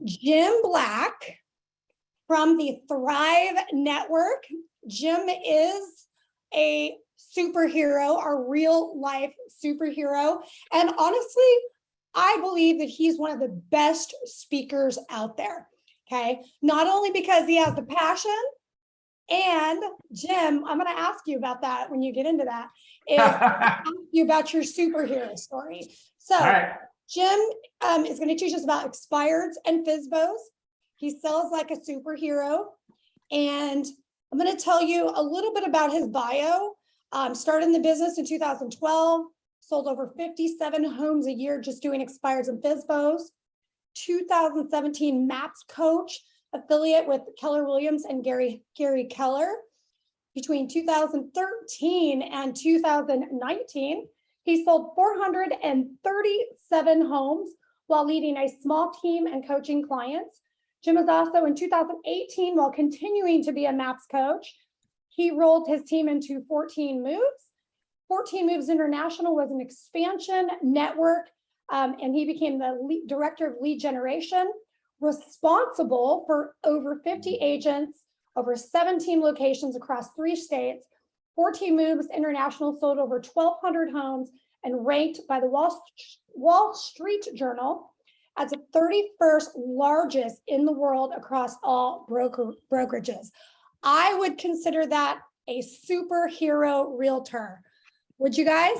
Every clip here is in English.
Jim Black from the Thrive Network. Jim is a superhero, a real life superhero. And honestly, I believe that he's one of the best speakers out there. Okay. Not only because he has the passion, and Jim, I'm going to ask you about that when you get into that, is ask you about your superhero story. So right. Jim is going to teach us about expires and FSBOs. He sells like a superhero. And I'm going to tell you a little bit about his bio. Started in the business in 2012, sold over 57 homes a year just doing expires and FSBOs. 2017 MAPS coach, affiliate with Keller Williams and Gary Keller. Between 2013 and 2019, he sold 437 homes while leading a small team and coaching clients. Jim is also in 2018, while continuing to be a MAPS coach, he rolled his team into 14 Moves. 14 Moves International was an expansion network, and he became the director of lead generation, responsible for over 50 agents, over 17 locations across 3 states. 14 Moves International sold over 1,200 homes and ranked by the Wall Street Journal as the 31st largest in the world across all brokerages. I would consider that a superhero realtor. Would you guys?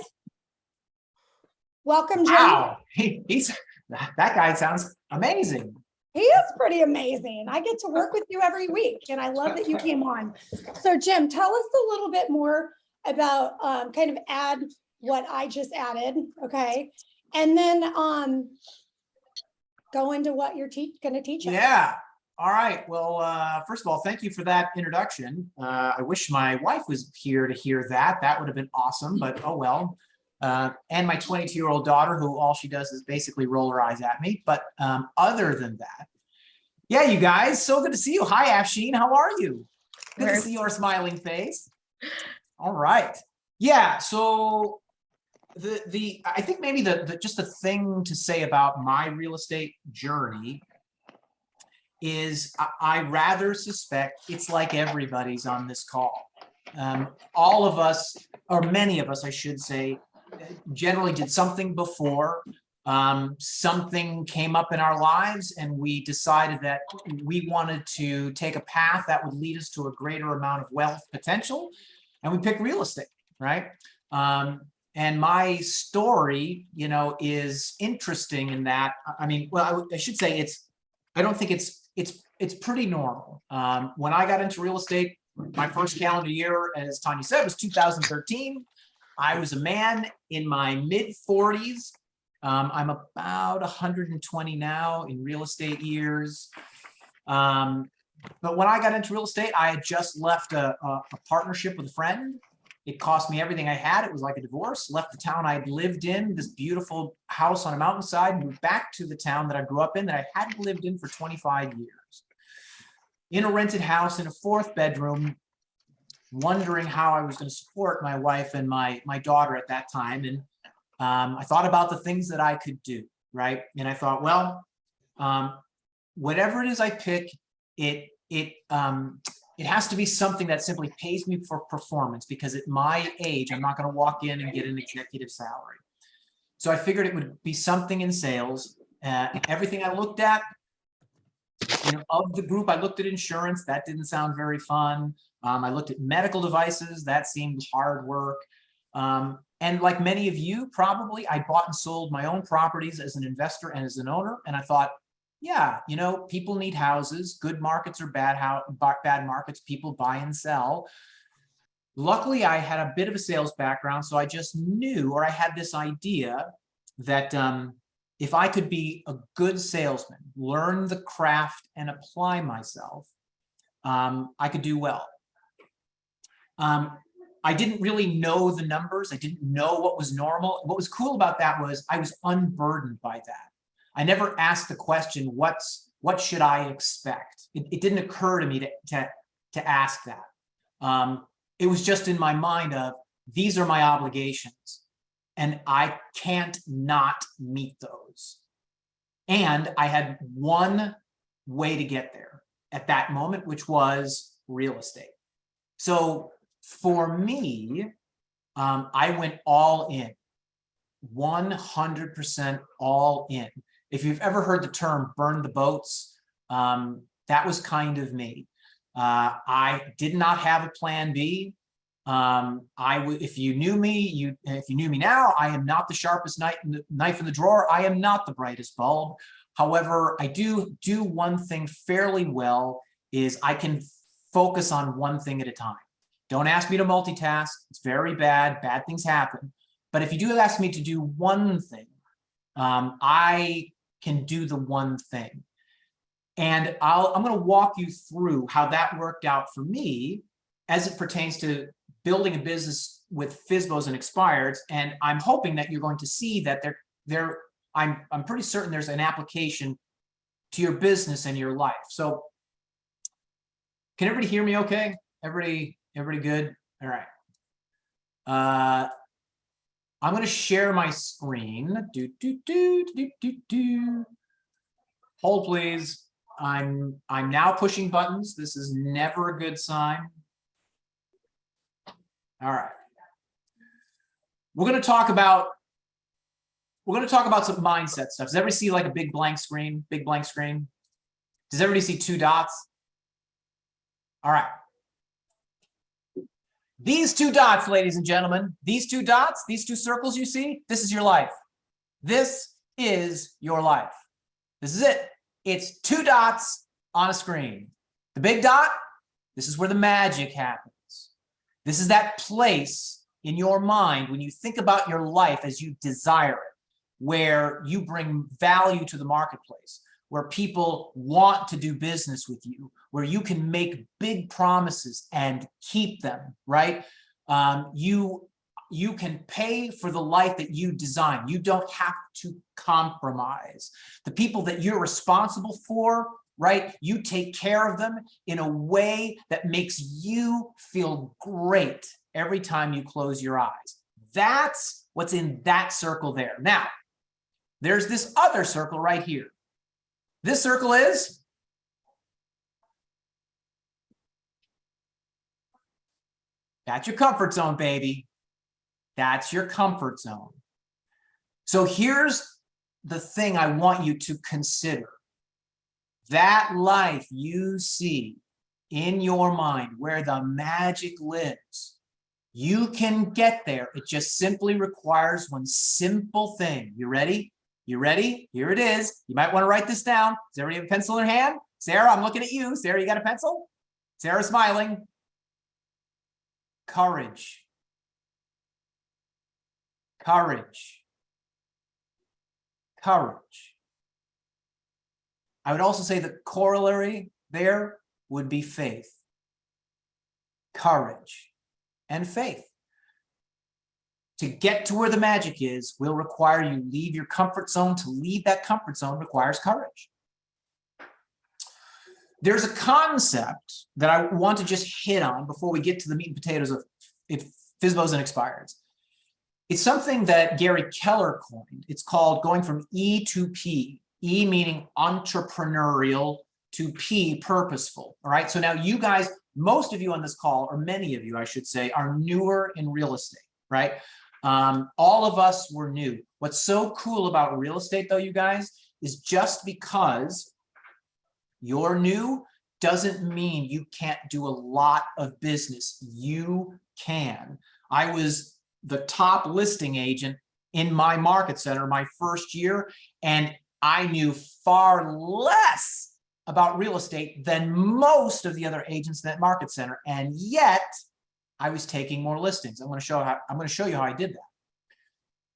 Welcome, Jim. Wow, that guy sounds amazing. He is pretty amazing. I get to work with you every week, and I love that you came on. So, Jim, tell us a little bit more about kind of add what I just added, okay? And then go into what you're going to teach us. Yeah. All right. Well, first of all, thank you for that introduction. I wish my wife was here to hear that. That would have been awesome, but oh well. And my 22-year-old daughter, who all she does is basically roll her eyes at me. But other than that, yeah, you guys, so good to see you. Hi, Afshin. How are you? Good to see your smiling face. All right. Yeah. So I think maybe just the thing to say about my real estate journey is I rather suspect it's like everybody's on this call. All of us, or many of us, I should say, generally did something before. Something came up in our lives and we decided that we wanted to take a path that would lead us to a greater amount of wealth potential, and we picked real estate, right? And my story, you know, is interesting in that, I mean, well, I should say I don't think it's pretty normal. When I got into real estate, my first calendar year, as Tanya said, was 2013. I was a man in my mid 40s. I'm about 120 now in real estate years. But when I got into real estate, I had just left a partnership with a friend. It cost me everything I had. It was like a divorce. Left the town I'd lived in, this beautiful house on a mountainside, moved back to the town that I grew up in that I hadn't lived in for 25 years. In a rented house in a 4th bedroom, wondering how I was going to support my wife and my daughter at that time. And I thought about the things that I could do, right? And I thought, well, whatever it is I pick, it has to be something that simply pays me for performance, because at my age, I'm not going to walk in and get an executive salary. So I figured it would be something in sales. Everything I looked at, you know, of the group, I looked at insurance. That didn't sound very fun. I looked at medical devices. That seemed hard work. And like many of you, probably, I bought and sold my own properties as an investor and as an owner. And I thought, yeah, you know, people need houses. Good markets or bad markets, people buy and sell. Luckily, I had a bit of a sales background, so I just knew, or I had this idea that if I could be a good salesman, learn the craft and apply myself, I could do well. I didn't really know the numbers. I didn't know what was normal. What was cool about that was I was unburdened by that. I never asked the question, what should I expect? It didn't occur to me to ask that. It was just in my mind of, these are my obligations and I can't not meet those. And I had one way to get there at that moment, which was real estate. So for me, I went all in, 100% all in. If you've ever heard the term burn the boats, that was kind of me. I did not have a plan B. If you knew me, if you knew me now, I am not the sharpest knife in the drawer. I am not the brightest bulb. However, I do one thing fairly well, is I can focus on one thing at a time. Don't ask me to multitask. It's very bad. Bad things happen. But if you do ask me to do one thing, I can do the one thing. And I'm going to walk you through how that worked out for me as it pertains to building a business with FSBOs and expires. And I'm hoping that you're going to see that I'm pretty certain there's an application to your business and your life. So can everybody hear me okay? Everybody good? All right. I'm going to share my screen. Hold, please. I'm now pushing buttons. This is never a good sign. All right. We're going to talk about some mindset stuff. Does everybody see like a big blank screen? Big blank screen? Does everybody see two dots? All right. These two dots, ladies and gentlemen, these two dots, these two circles you see, this is your life. This is your life. This is it. It's two dots on a screen. The big dot, this is where the magic happens. This is that place in your mind when you think about your life as you desire it, where you bring value to the marketplace, where people want to do business with you, where you can make big promises and keep them, right? You can pay for the life that you design. You don't have to compromise. The people that you're responsible for, right? You take care of them in a way that makes you feel great every time you close your eyes. That's what's in that circle there. Now, there's this other circle right here. This circle is that's your comfort zone, baby. That's your comfort zone. So here's the thing I want you to consider. That life you see in your mind where the magic lives, you can get there. It just simply requires one simple thing. You ready? You ready? Here it is. You might want to write this down. Does everybody have a pencil in their hand? Sarah, I'm looking at you. Sarah, you got a pencil? Sarah's smiling. Courage. Courage. Courage. I would also say the corollary there would be faith. Courage and faith. To get to where the magic is will require you leave your comfort zone. To leave that comfort zone requires courage. There's a concept that I want to just hit on before we get to the meat and potatoes of FSBOs and expires. It's something that Gary Keller coined. It's called going from E to P. E meaning entrepreneurial to P, purposeful. All right. So now you guys, most of you on this call, or many of you, I should say, are newer in real estate, right? All of us were new. What's so cool about real estate, though, you guys, is just because you're new doesn't mean you can't do a lot of business. You can. I was the top listing agent in my market center my first year, and I knew far less about real estate than most of the other agents in that market center, and yet I was taking more listings. I'm going to show you how I did that.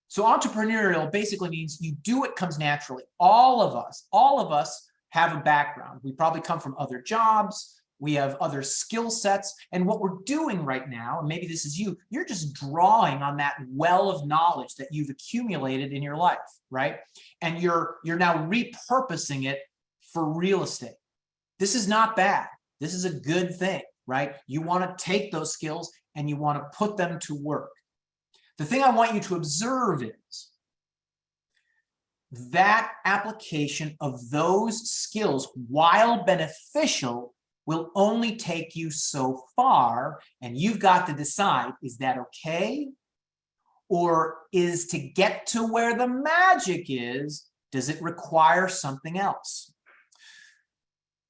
So entrepreneurial basically means you do what comes naturally. All of us have a background. We probably come from other jobs. We have other skill sets. And what we're doing right now, and maybe this is you, you're just drawing on that well of knowledge that you've accumulated in your life, right? And you're now repurposing it for real estate. This is not bad. This is a good thing, right? You want to take those skills and you want to put them to work. The thing I want you to observe is that application of those skills, while beneficial, will only take you so far, and you've got to decide, is that okay? Or is to get to where the magic is, does it require something else?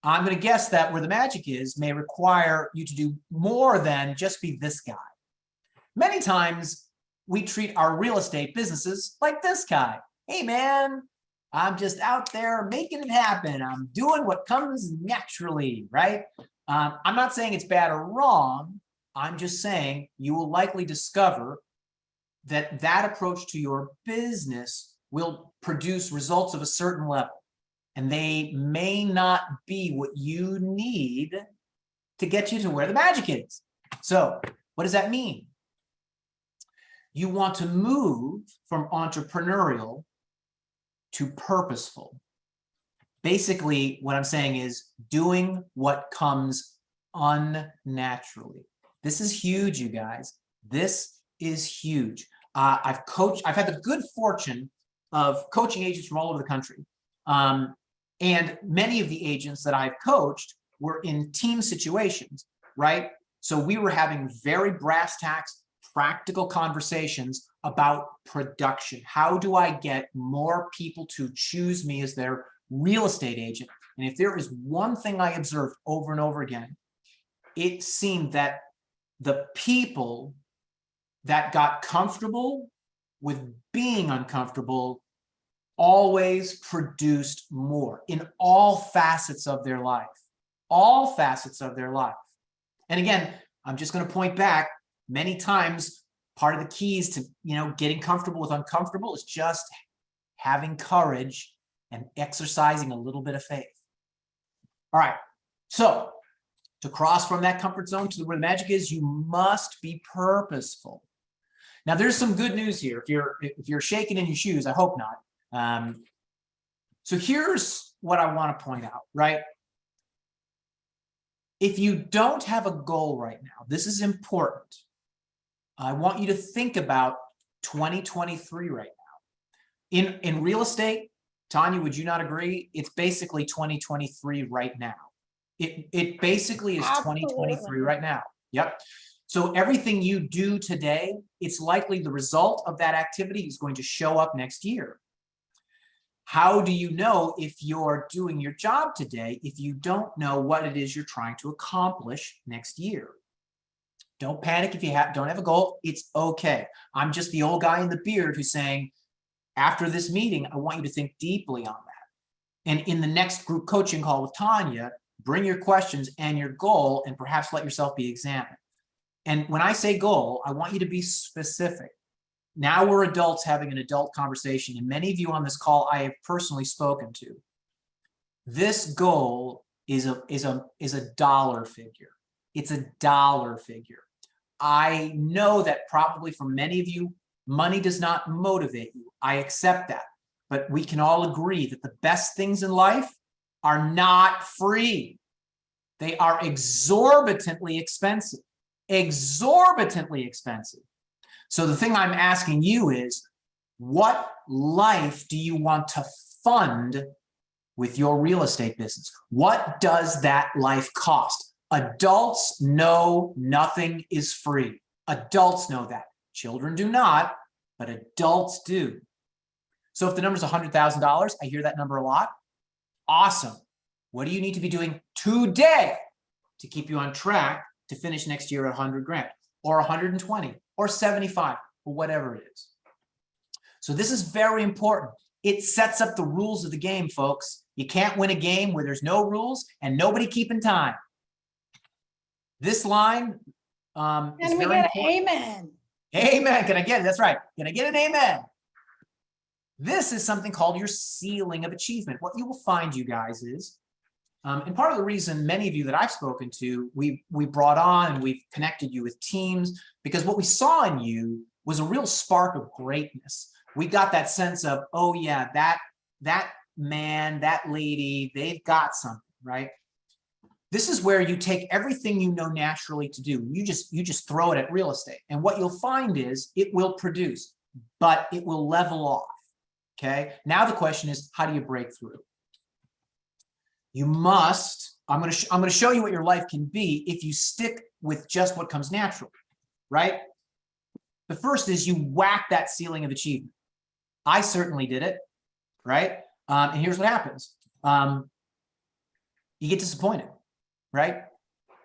I'm going to guess that where the magic is may require you to do more than just be this guy. Many times we treat our real estate businesses like this guy. Hey man, I'm just out there making it happen. I'm doing what comes naturally, right? I'm not saying it's bad or wrong. I'm just saying you will likely discover that that approach to your business will produce results of a certain level. And they may not be what you need to get you to where the magic is. So what does that mean? You want to move from entrepreneurial to purposeful. Basically, what I'm saying is doing what comes unnaturally. This is huge, you guys. This is huge. I've had the good fortune of coaching agents from all over the country. And many of the agents that I've coached were in team situations, right? So we were having very brass tacks, practical conversations about production. How do I get more people to choose me as their real estate agent? And if there is one thing I observed over and over again, it seemed that the people that got comfortable with being uncomfortable always produced more in all facets of their life, all facets of their life. And again, I'm just going to point back, many times part of the keys to, getting comfortable with uncomfortable is just having courage and exercising a little bit of faith. All right. So to cross from that comfort zone to where the magic is, you must be purposeful. Now there's some good news here. If you're shaking in your shoes, I hope not. So here's what I want to point out, right? If you don't have a goal right now, this is important. I want you to think about 2023 right now. In real estate, Tanya, would you not agree? It's basically 2023 right now. It basically is Absolutely. 2023 right now. Yep. So everything you do today, it's likely the result of that activity is going to show up next year. How do you know if you're doing your job today if you don't know what it is you're trying to accomplish next year? Don't panic if you don't have a goal. It's okay. I'm just the old guy in the beard who's saying, after this meeting, I want you to think deeply on that. And in the next group coaching call with Tanya, bring your questions and your goal and perhaps let yourself be examined. And when I say goal, I want you to be specific. Now we're adults having an adult conversation, and many of you on this call I have personally spoken to. This goal is a dollar figure. It's a dollar figure. I know that probably for many of you, money does not motivate you. I accept that. But we can all agree that the best things in life are not free. They are exorbitantly expensive. Exorbitantly expensive. So the thing I'm asking you is, what life do you want to fund with your real estate business? What does that life cost? Adults know nothing is free. Adults know that. Children do not, but adults do. So if the number is $100,000, I hear that number a lot. Awesome. What do you need to be doing today to keep you on track to finish next year at 100 grand or 120 or 75 or whatever it is? So this is very important. It sets up the rules of the game, folks. You can't win a game where there's no rules and nobody keeping time. This line is And we very get important. amen. Amen. Can I get it? That's right. Can I get an amen? This is something called your ceiling of achievement. What you will find, you guys, is, and part of the reason many of you that I've spoken to, we brought on and we've connected you with teams, because what we saw in you was a real spark of greatness. We got that sense of, oh yeah, that man, that lady, they've got something, right? This is where you take everything you know naturally to do. You just throw it at real estate. And what you'll find is it will produce, but it will level off. Okay. Now the question is, how do you break through? You must, I'm going to show you what your life can be if you stick with just what comes natural, right? The first is you whack that ceiling of achievement. I certainly did it, right? And here's what happens. You get disappointed, right?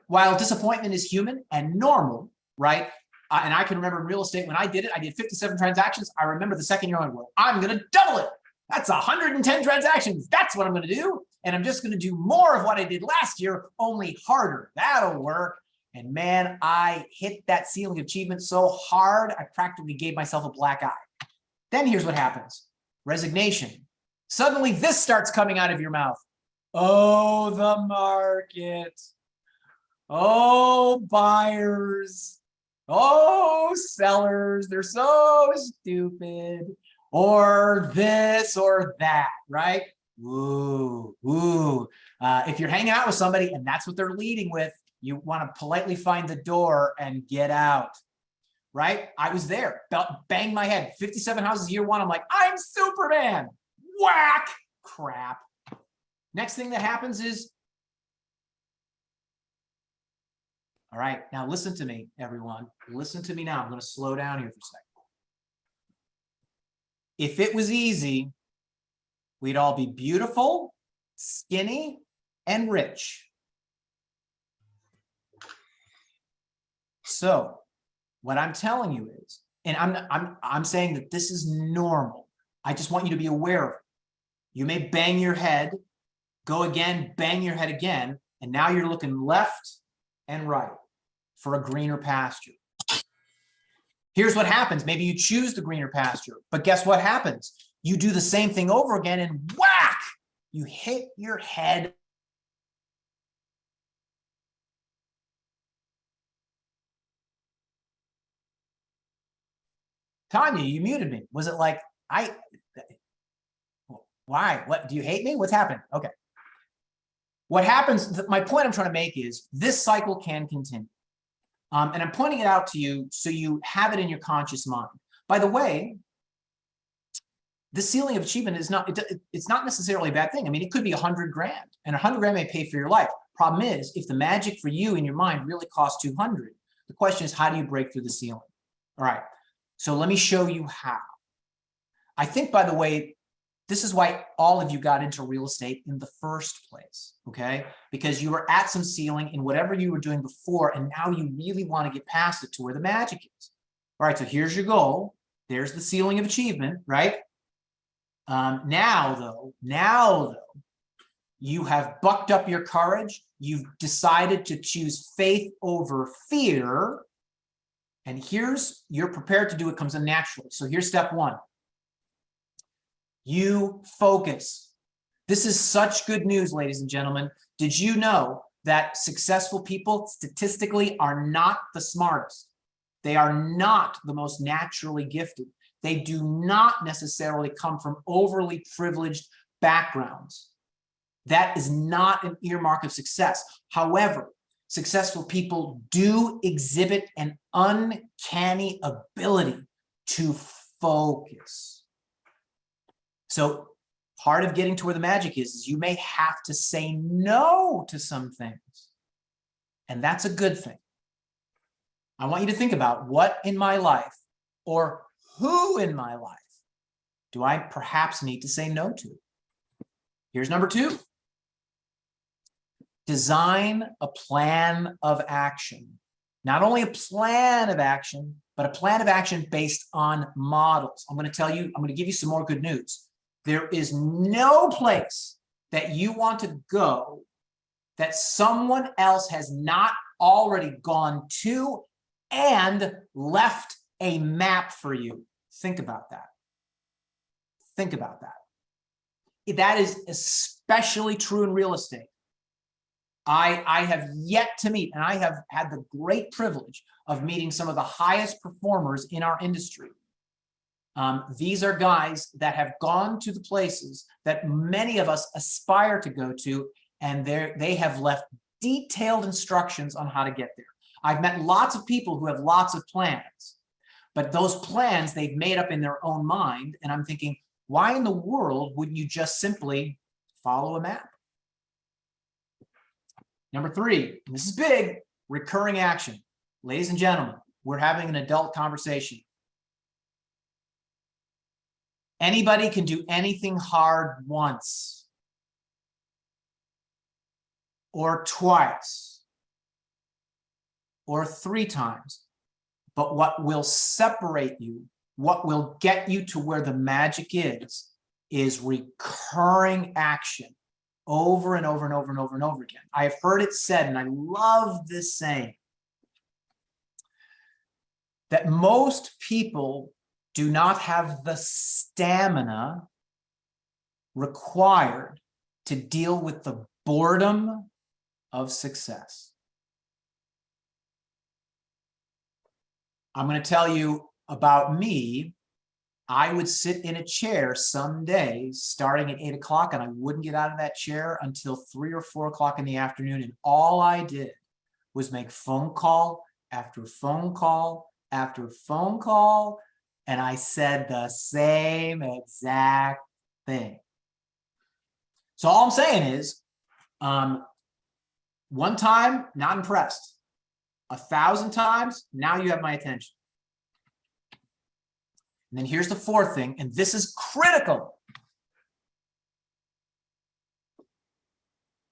While disappointment is human and normal, right? And I can remember in real estate when I did it, I did 57 transactions. I remember the second year I went, well, I'm going to double it. That's 110 transactions. That's what I'm going to do. And I'm just going to do more of what I did last year, only harder. That'll work. And man, I hit that ceiling of achievement so hard, I practically gave myself a black eye. Then here's what happens. Resignation. Suddenly this starts coming out of your mouth. Oh, the market. Oh, buyers. Oh, sellers. They're so stupid. Or this or that, right? Ooh, ooh. If you're hanging out with somebody and that's what they're leading with, you want to politely find the door and get out, right? I was there, banged my head, 57 houses year one. I'm like, I'm Superman. Whack, crap. Next thing that happens is, all right, now listen to me, everyone. Listen to me now. I'm going to slow down here for a second. If it was easy, we'd all be beautiful, skinny, and rich. So what I'm telling you is, and I'm saying that this is normal. I just want you to be aware of it. You may bang your head, go again, bang your head again, and now you're looking left and right for a greener pasture. Here's what happens. Maybe you choose the greener pasture, but guess what happens? You do the same thing over again and whack, you hit your head. Tanya, you muted me. Was it like, why? What, do you hate me? What's happening? Okay. What happens, my point I'm trying to make is this cycle can continue. And I'm pointing it out to you so you have it in your conscious mind. By the way, the ceiling of achievement is not, it's not necessarily a bad thing. I mean, it could be 100 grand and 100 grand may pay for your life. Problem is, if the magic for you in your mind really costs 200, the question is, how do you break through the ceiling? All right. So let me show you how. I think, by the way, this is why all of you got into real estate in the first place, okay? Because you were at some ceiling in whatever you were doing before, and now you really want to get past it to where the magic is. All right, so here's your goal. There's the ceiling of achievement, right? Now though, you have bucked up your courage. You've decided to choose faith over fear. And you're prepared to do it, comes in naturally. So here's step one. You focus. This is such good news, ladies and gentlemen. Did you know that successful people statistically are not the smartest? They are not the most naturally gifted. They do not necessarily come from overly privileged backgrounds. That is not an earmark of success. However, successful people do exhibit an uncanny ability to focus. So part of getting to where the magic is you may have to say no to some things. And that's a good thing. I want you to think about what in my life or who in my life do I perhaps need to say no to? Here's number two. Design a plan of action. Not only a plan of action, but a plan of action based on models. I'm going to give you some more good news. There is no place that you want to go that someone else has not already gone to and left a map for you. Think about that. Think about that. That is especially true in real estate. I have yet to meet, and I have had the great privilege of meeting some of the highest performers in our industry. These are guys that have gone to the places that many of us aspire to go to, and they have left detailed instructions on how to get there. I've met lots of people who have lots of plans, but those plans they've made up in their own mind, and I'm thinking, why in the world wouldn't you just simply follow a map? Number 3, and this is big, recurring action. Ladies and gentlemen, we're having an adult conversation. Anybody can do anything hard once or twice or 3 times. But what will separate you, what will get you to where the magic is recurring action over and over and over and over and over again. I have heard it said, and I love this saying, that most people do not have the stamina required to deal with the boredom of success. I'm going to tell you about me. I would sit in a chair some days starting at 8 o'clock, and I wouldn't get out of that chair until 3 or 4 o'clock in the afternoon. And all I did was make phone call after phone call after phone call. And I said the same exact thing. So all I'm saying is, one time, not impressed. 1,000 times, now you have my attention. And then here's the 4th thing, and this is critical.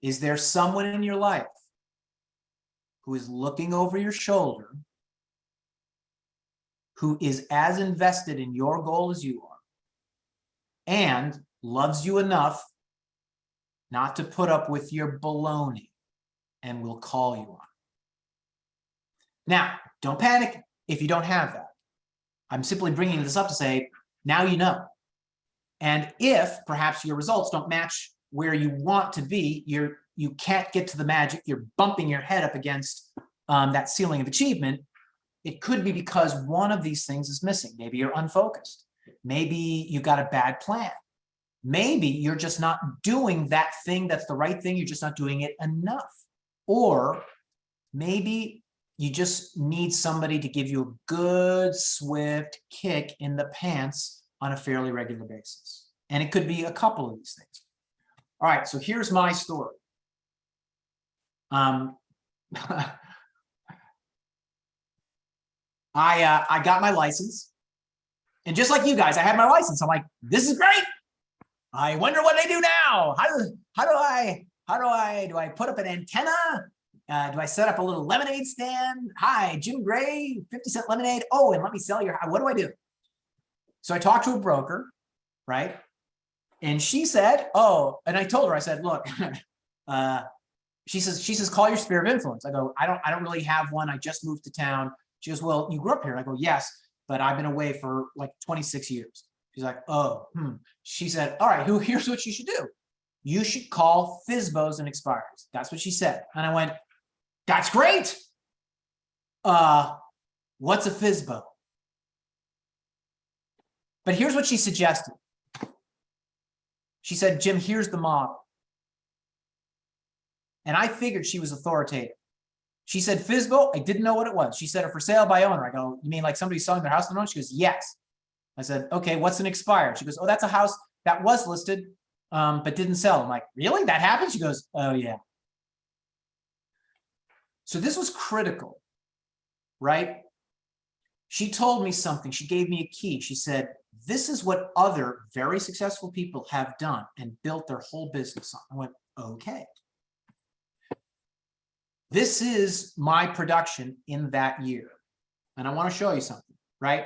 Is there someone in your life who is looking over your shoulder, who is as invested in your goal as you are, and loves you enough not to put up with your baloney and will call you on? Now, don't panic if you don't have that. I'm simply bringing this up to say, now you know. And if perhaps your results don't match where you want to be, you can't get to the magic, you're bumping your head up against that ceiling of achievement, it could be because one of these things is missing. Maybe you're unfocused. Maybe you got a bad plan. Maybe you're just not doing that thing that's the right thing, you're just not doing it enough. Or maybe you just need somebody to give you a good, swift kick in the pants on a fairly regular basis. And it could be a couple of these things. All right, so here's my story. I got my license. And just like you guys, I had my license. I'm like, this is great. I wonder what they do now. Do I put up an antenna? Do I set up a little lemonade stand? Hi, Jim Gray, 50-cent lemonade. Oh, and let me sell your, what do I do? So I talked to a broker, right? And she said, oh, and I told her, I said, look, she says, call your sphere of influence. I go, I don't really have one. I just moved to town. She goes, well, you grew up here. I go, yes, but I've been away for like 26 years. She's like, oh, She said, all right, here's what you should do. You should call FSBOs and expires. That's what she said. And I went, that's great. What's a FSBO? But here's what she suggested. She said, Jim, here's the model. And I figured she was authoritative. She said, FSBO, I didn't know what it was. She said, a for sale by owner. I go, you mean like somebody selling their house to own? She goes, yes. I said, okay, what's an expired? She goes, oh, that's a house that was listed, but didn't sell. I'm like, really? That happened? She goes, oh, yeah. So this was critical, right? She told me something. She gave me a key. She said, this is what other very successful people have done and built their whole business on. I went, okay. This is my production in that year. And I want to show you something, right?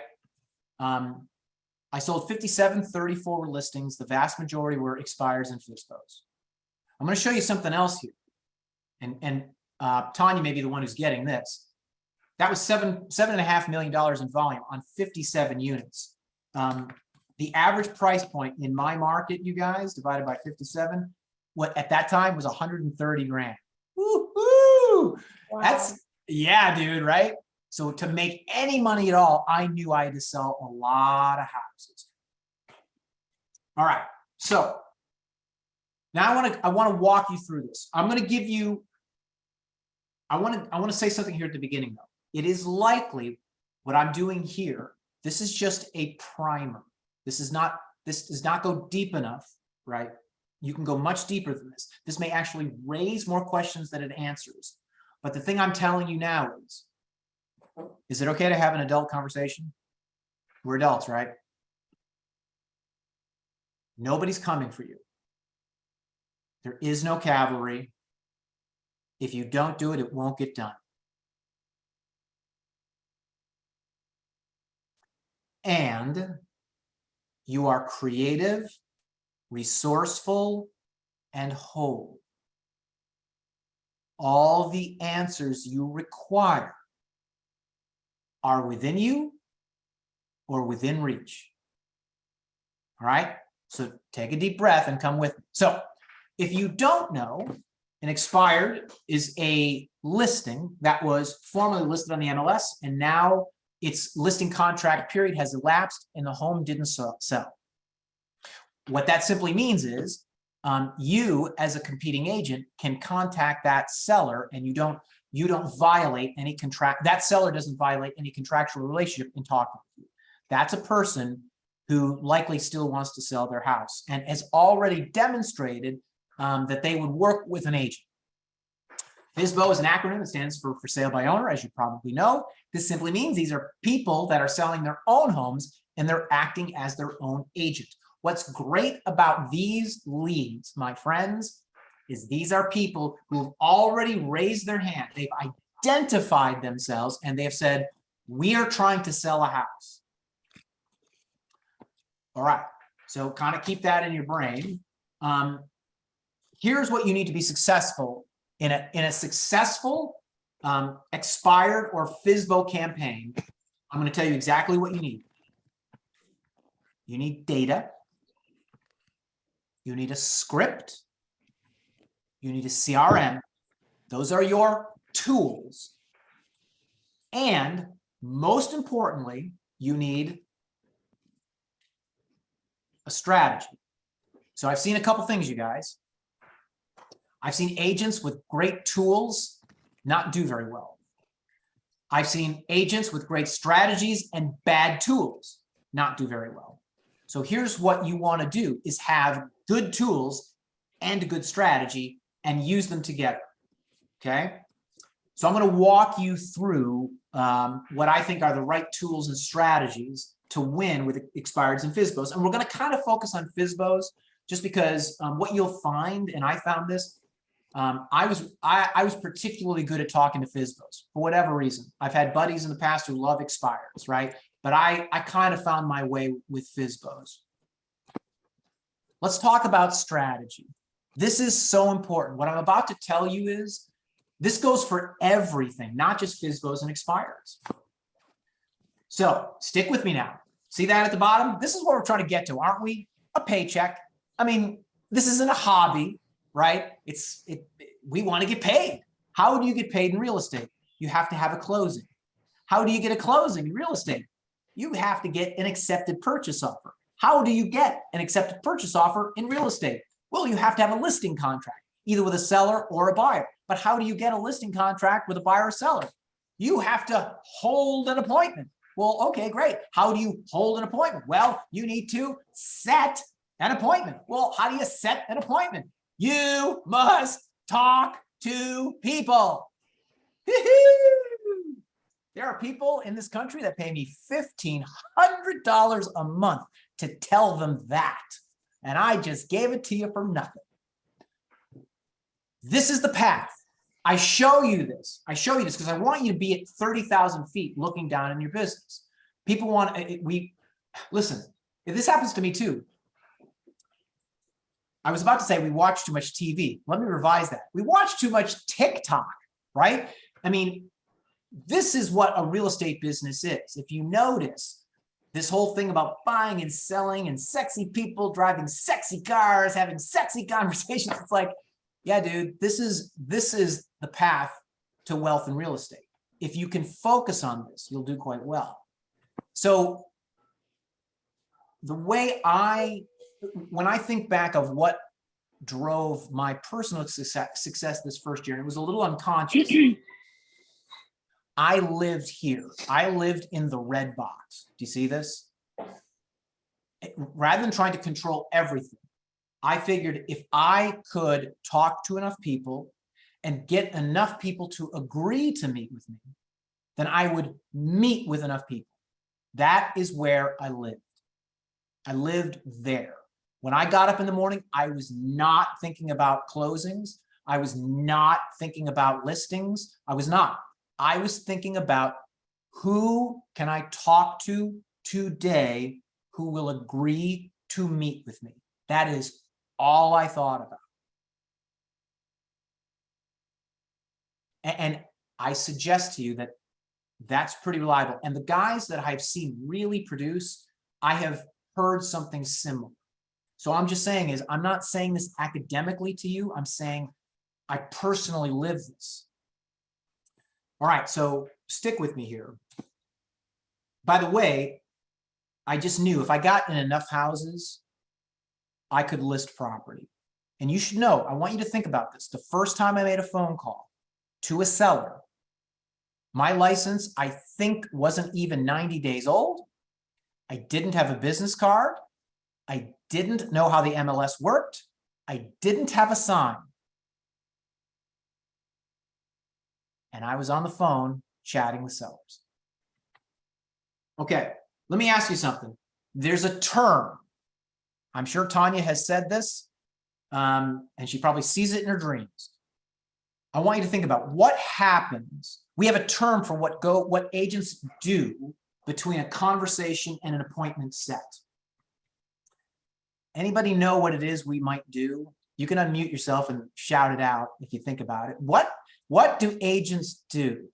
I sold 57, 34 were listings. The vast majority were expires and FSBOs. I'm going to show you something else here. And Tanya may be the one who's getting this. That was $7.5 million in volume on 57 units. The average price point in my market, you guys, divided by 57, what at that time was 130 grand. Woo-hoo! Wow. That's, yeah, dude, right? So to make any money at all, I knew I had to sell a lot of houses. All right, so now I want to walk you through this. I'm going to give you. I want to say something here at the beginning though. It is likely what I'm doing here. This is just a primer. This is not This does not go deep enough, right? You can go much deeper than this. This may actually raise more questions than it answers. But the thing I'm telling you now is it okay to have an adult conversation? We're adults, right? Nobody's coming for you. There is no cavalry. If you don't do it, it won't get done. And you are creative, resourceful, and whole. All the answers you require are within you or within reach. All right? So take a deep breath and come with me. So if you don't know, an expired is a listing that was formerly listed on the MLS, and now its listing contract period has elapsed and the home didn't sell. What that simply means is you as a competing agent can contact that seller, and you don't violate any contract. That seller doesn't violate any contractual relationship in talking with you. That's a person who likely still wants to sell their house and has already demonstrated that they would work with an agent. FSBO is an acronym that stands for sale by owner, as you probably know. This simply means these are people that are selling their own homes and they're acting as their own agent. What's great about these leads, my friends, is these are people who have already raised their hand. They've identified themselves and they have said, we are trying to sell a house. All right, so kind of keep that in your brain. Here's what you need to be successful in a successful expired or FSBO campaign. I'm going to tell you exactly what you need. You need data. You need a script. You need a CRM. Those are your tools. And most importantly, you need a strategy. So I've seen a couple things, you guys. I've seen agents with great tools not do very well. I've seen agents with great strategies and bad tools not do very well. So here's what you want to do is have good tools and a good strategy and use them together. Okay. So I'm going to walk you through what I think are the right tools and strategies to win with expireds and FSBOs. And we're going to kind of focus on FSBOs just because what you'll find, and I found this, I was particularly good at talking to FSBOs for whatever reason. I've had buddies in the past who love expires, right? But I kind of found my way with FSBOs. Let's talk about strategy. This is so important. What I'm about to tell you is this goes for everything, not just FSBOs and expires. So stick with me now. See that at the bottom? This is what we're trying to get to, aren't we? A paycheck. I mean, this isn't a hobby, right? We want to get paid. How do you get paid in real estate? You have to have a closing. How do you get a closing in real estate? You have to get an accepted purchase offer. How do you get an accepted purchase offer in real estate? Well, you have to have a listing contract, either with a seller or a buyer. But how do you get a listing contract with a buyer or seller? You have to hold an appointment. Well, okay, great. How do you hold an appointment? Well, you need to set an appointment. Well, how do you set an appointment? You must talk to people. There are people in this country that pay me $1,500 a month to tell them that. And I just gave it to you for nothing. This is the path. I show you this. I show you this because I want you to be at 30,000 feet looking down in your business. People want, listen, if this happens to me too. I was about to say we watch too much TV. Let me revise that. We watch too much TikTok, right? I mean, this is what a real estate business is. If you notice, this whole thing about buying and selling and sexy people driving sexy cars, having sexy conversations, it's like, yeah, dude, this is the path to wealth in real estate. If you can focus on this, you'll do quite well. So the way when I think back of what drove my personal success this first year, and it was a little unconscious. I lived here. I lived in the red box. Do you see this? rather than trying to control everything, I figured if I could talk to enough people and get enough people to agree to meet with me, then I would meet with enough people. That is where I lived. I lived there. When I got up in the morning, I was not thinking about closings. I was not thinking about listings. I was not. I was thinking about who can I talk to today who will agree to meet with me. That is all I thought about. And I suggest to you that that's pretty reliable. And the guys that I've seen really produce, I have heard something similar. So I'm just saying is, I'm not saying this academically to you. I'm saying I personally live this. All right, so stick with me here. By the way, I just knew if I got in enough houses, I could list property. And you should know, I want you to think about this. The first time I made a phone call to a seller, my license, I think, wasn't even 90 days old. I didn't have a business card. I didn't know how the MLS worked. I didn't have a sign. And I was on the phone chatting with sellers. Okay, let me ask you something. There's a term. I'm sure Tanya has said this, and she probably sees it in her dreams. I want you to think about what happens. We have a term for what agents do between a conversation and an appointment set. Anybody know what it is we might do? You can unmute yourself and shout it out if you think about it. What do agents do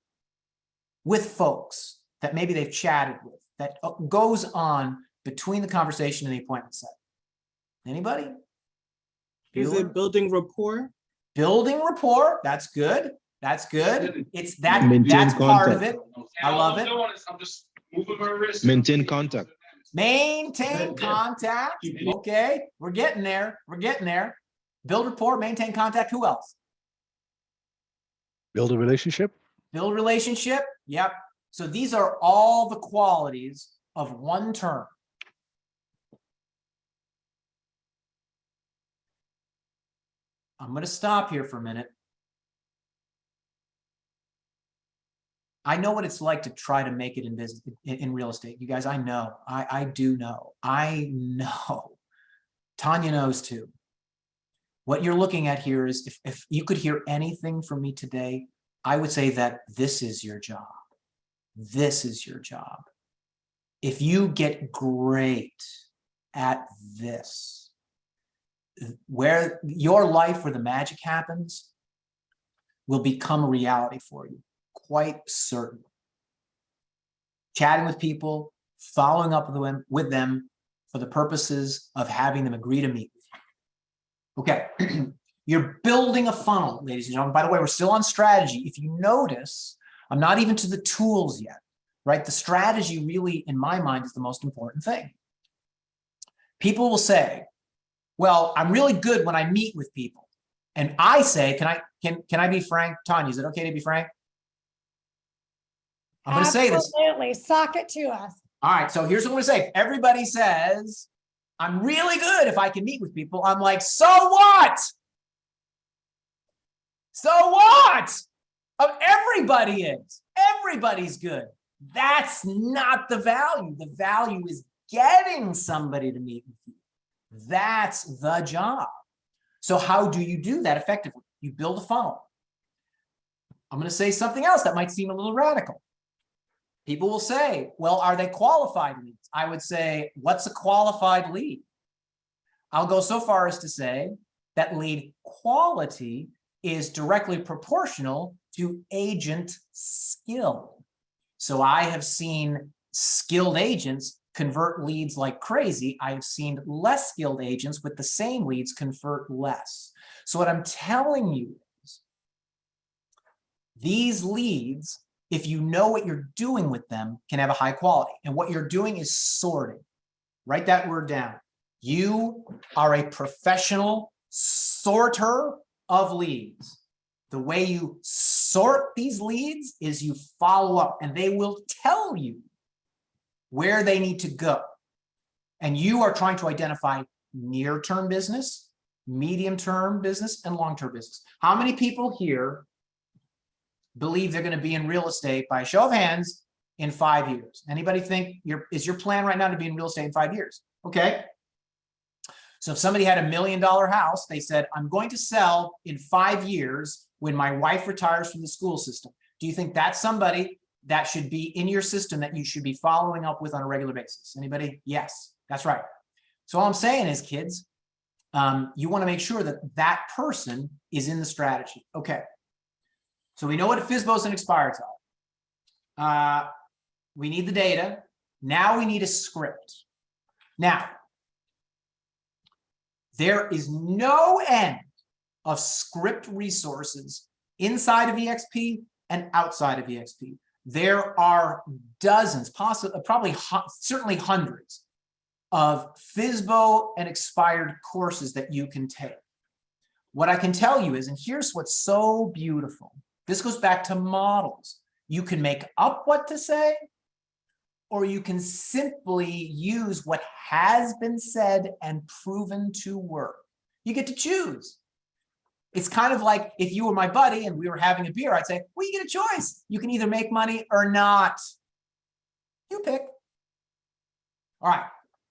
with folks that maybe they've chatted with that goes on between the conversation and the appointment set? Anybody? Is it building rapport? Building rapport. That's good. That's good. It's that. Maintain That's part of contact. it. I love it. I'm just moving my wrist. Maintain contact. Maintain contact. Okay, we're getting there. We're getting there. Build rapport, maintain contact. Who else? Build a relationship. Build relationship. Yep. So these are all the qualities of one term. I'm going to stop here for a minute. I know what it's like to try to make it in business, in real estate. You guys, I know. I do know. I know. Tanya knows too. What you're looking at here is if you could hear anything from me today, I would say that this is your job. This is your job. If you get great at this, where your life, where the magic happens, will become a reality for you. Quite certain. Chatting with people, following up with them for the purposes of having them agree to meet with you. Okay, you're building a funnel, ladies and gentlemen. By the way, we're still on strategy. If you notice, I'm not even to the tools yet, right? The strategy really, in my mind, is the most important thing. People will say, well, I'm really good when I meet with people. And I say, can I be frank? Tanya, is it okay to be frank? I'm going to say this. Absolutely. Sock it to us. All right. So here's what I'm going to say. Everybody says, I'm really good if I can meet with people. I'm like, so what? So what? Everybody is. Everybody's good. That's not the value. The value is getting somebody to meet with you. That's the job. So how do you do that effectively? You build a funnel. I'm going to say something else that might seem a little radical. People will say, well, are they qualified leads? I would say, what's a qualified lead? I'll go so far as to say that lead quality is directly proportional to agent skill. So I have seen skilled agents convert leads like crazy. I have seen less skilled agents with the same leads convert less. So what I'm telling you is these leads, if you know what you're doing with them, can have a high quality. And what you're doing is sorting. Write that word down. You are a professional sorter of leads. The way you sort these leads is you follow up, and they will tell you where they need to go. And you are trying to identify near-term business, medium-term business, and long-term business. How many people here believe they're going to be in real estate by a show of hands in 5 years? Anybody think is your plan right now to be in real estate in 5 years? Okay. So if somebody had $1 million house, they said, I'm going to sell in 5 years when my wife retires from the school system. Do you think that's somebody that should be in your system that you should be following up with on a regular basis? Anybody? Yes, that's right. So all I'm saying is, kids, you want to make sure that that person is in the strategy. Okay. So we know what FSBOs and expires are. We need the data. Now we need a script. Now, there is no end of script resources inside of EXP and outside of EXP. There are dozens, possibly, probably, certainly hundreds of FSBO and expired courses that you can take. What I can tell you is, and here's what's so beautiful, this goes back to models. You can make up what to say, or you can simply use what has been said and proven to work. You get to choose. It's kind of like if you were my buddy and we were having a beer, I'd say, well, you get a choice. You can either make money or not. You pick. All right.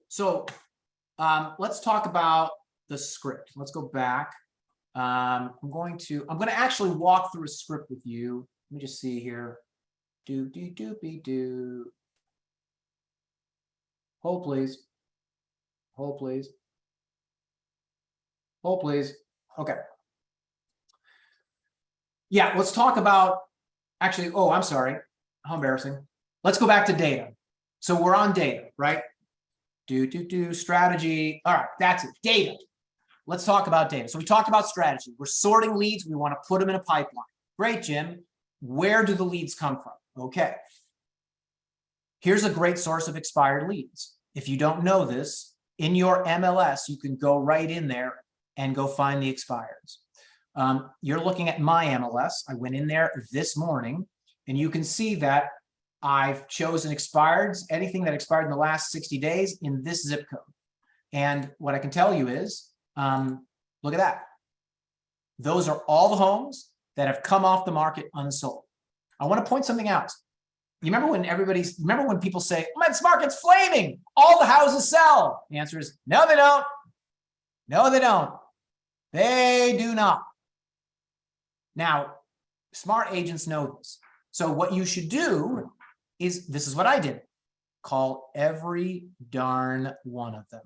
So let's talk about the script. Let's go back. I'm going to actually walk through a script with you. Let me just see here. Do. Hold, please. Hold, please. Hold, please. Okay. Yeah, let's talk about, actually, oh, I'm sorry. How embarrassing. Let's go back to data. So we're on data, right? Strategy. All right, that's it. Data. Let's talk about data. So we talked about strategy. We're sorting leads. We want to put them in a pipeline. Great, Jim. Where do the leads come from? Okay. Here's a great source of expired leads. If you don't know this, in your MLS, you can go right in there and go find the expires. You're looking at my MLS. I went in there this morning, and you can see that I've chosen expireds, anything that expired in the last 60 days in this zip code. And what I can tell you is, look at that. Those are all the homes that have come off the market unsold. I want to point something out. You remember when people say, oh, man, this market's flaming, all the houses sell? The answer is, no, they don't. No, they don't. They do not. Now, smart agents know this. So what you should do is, this is what I did. Call every darn one of them.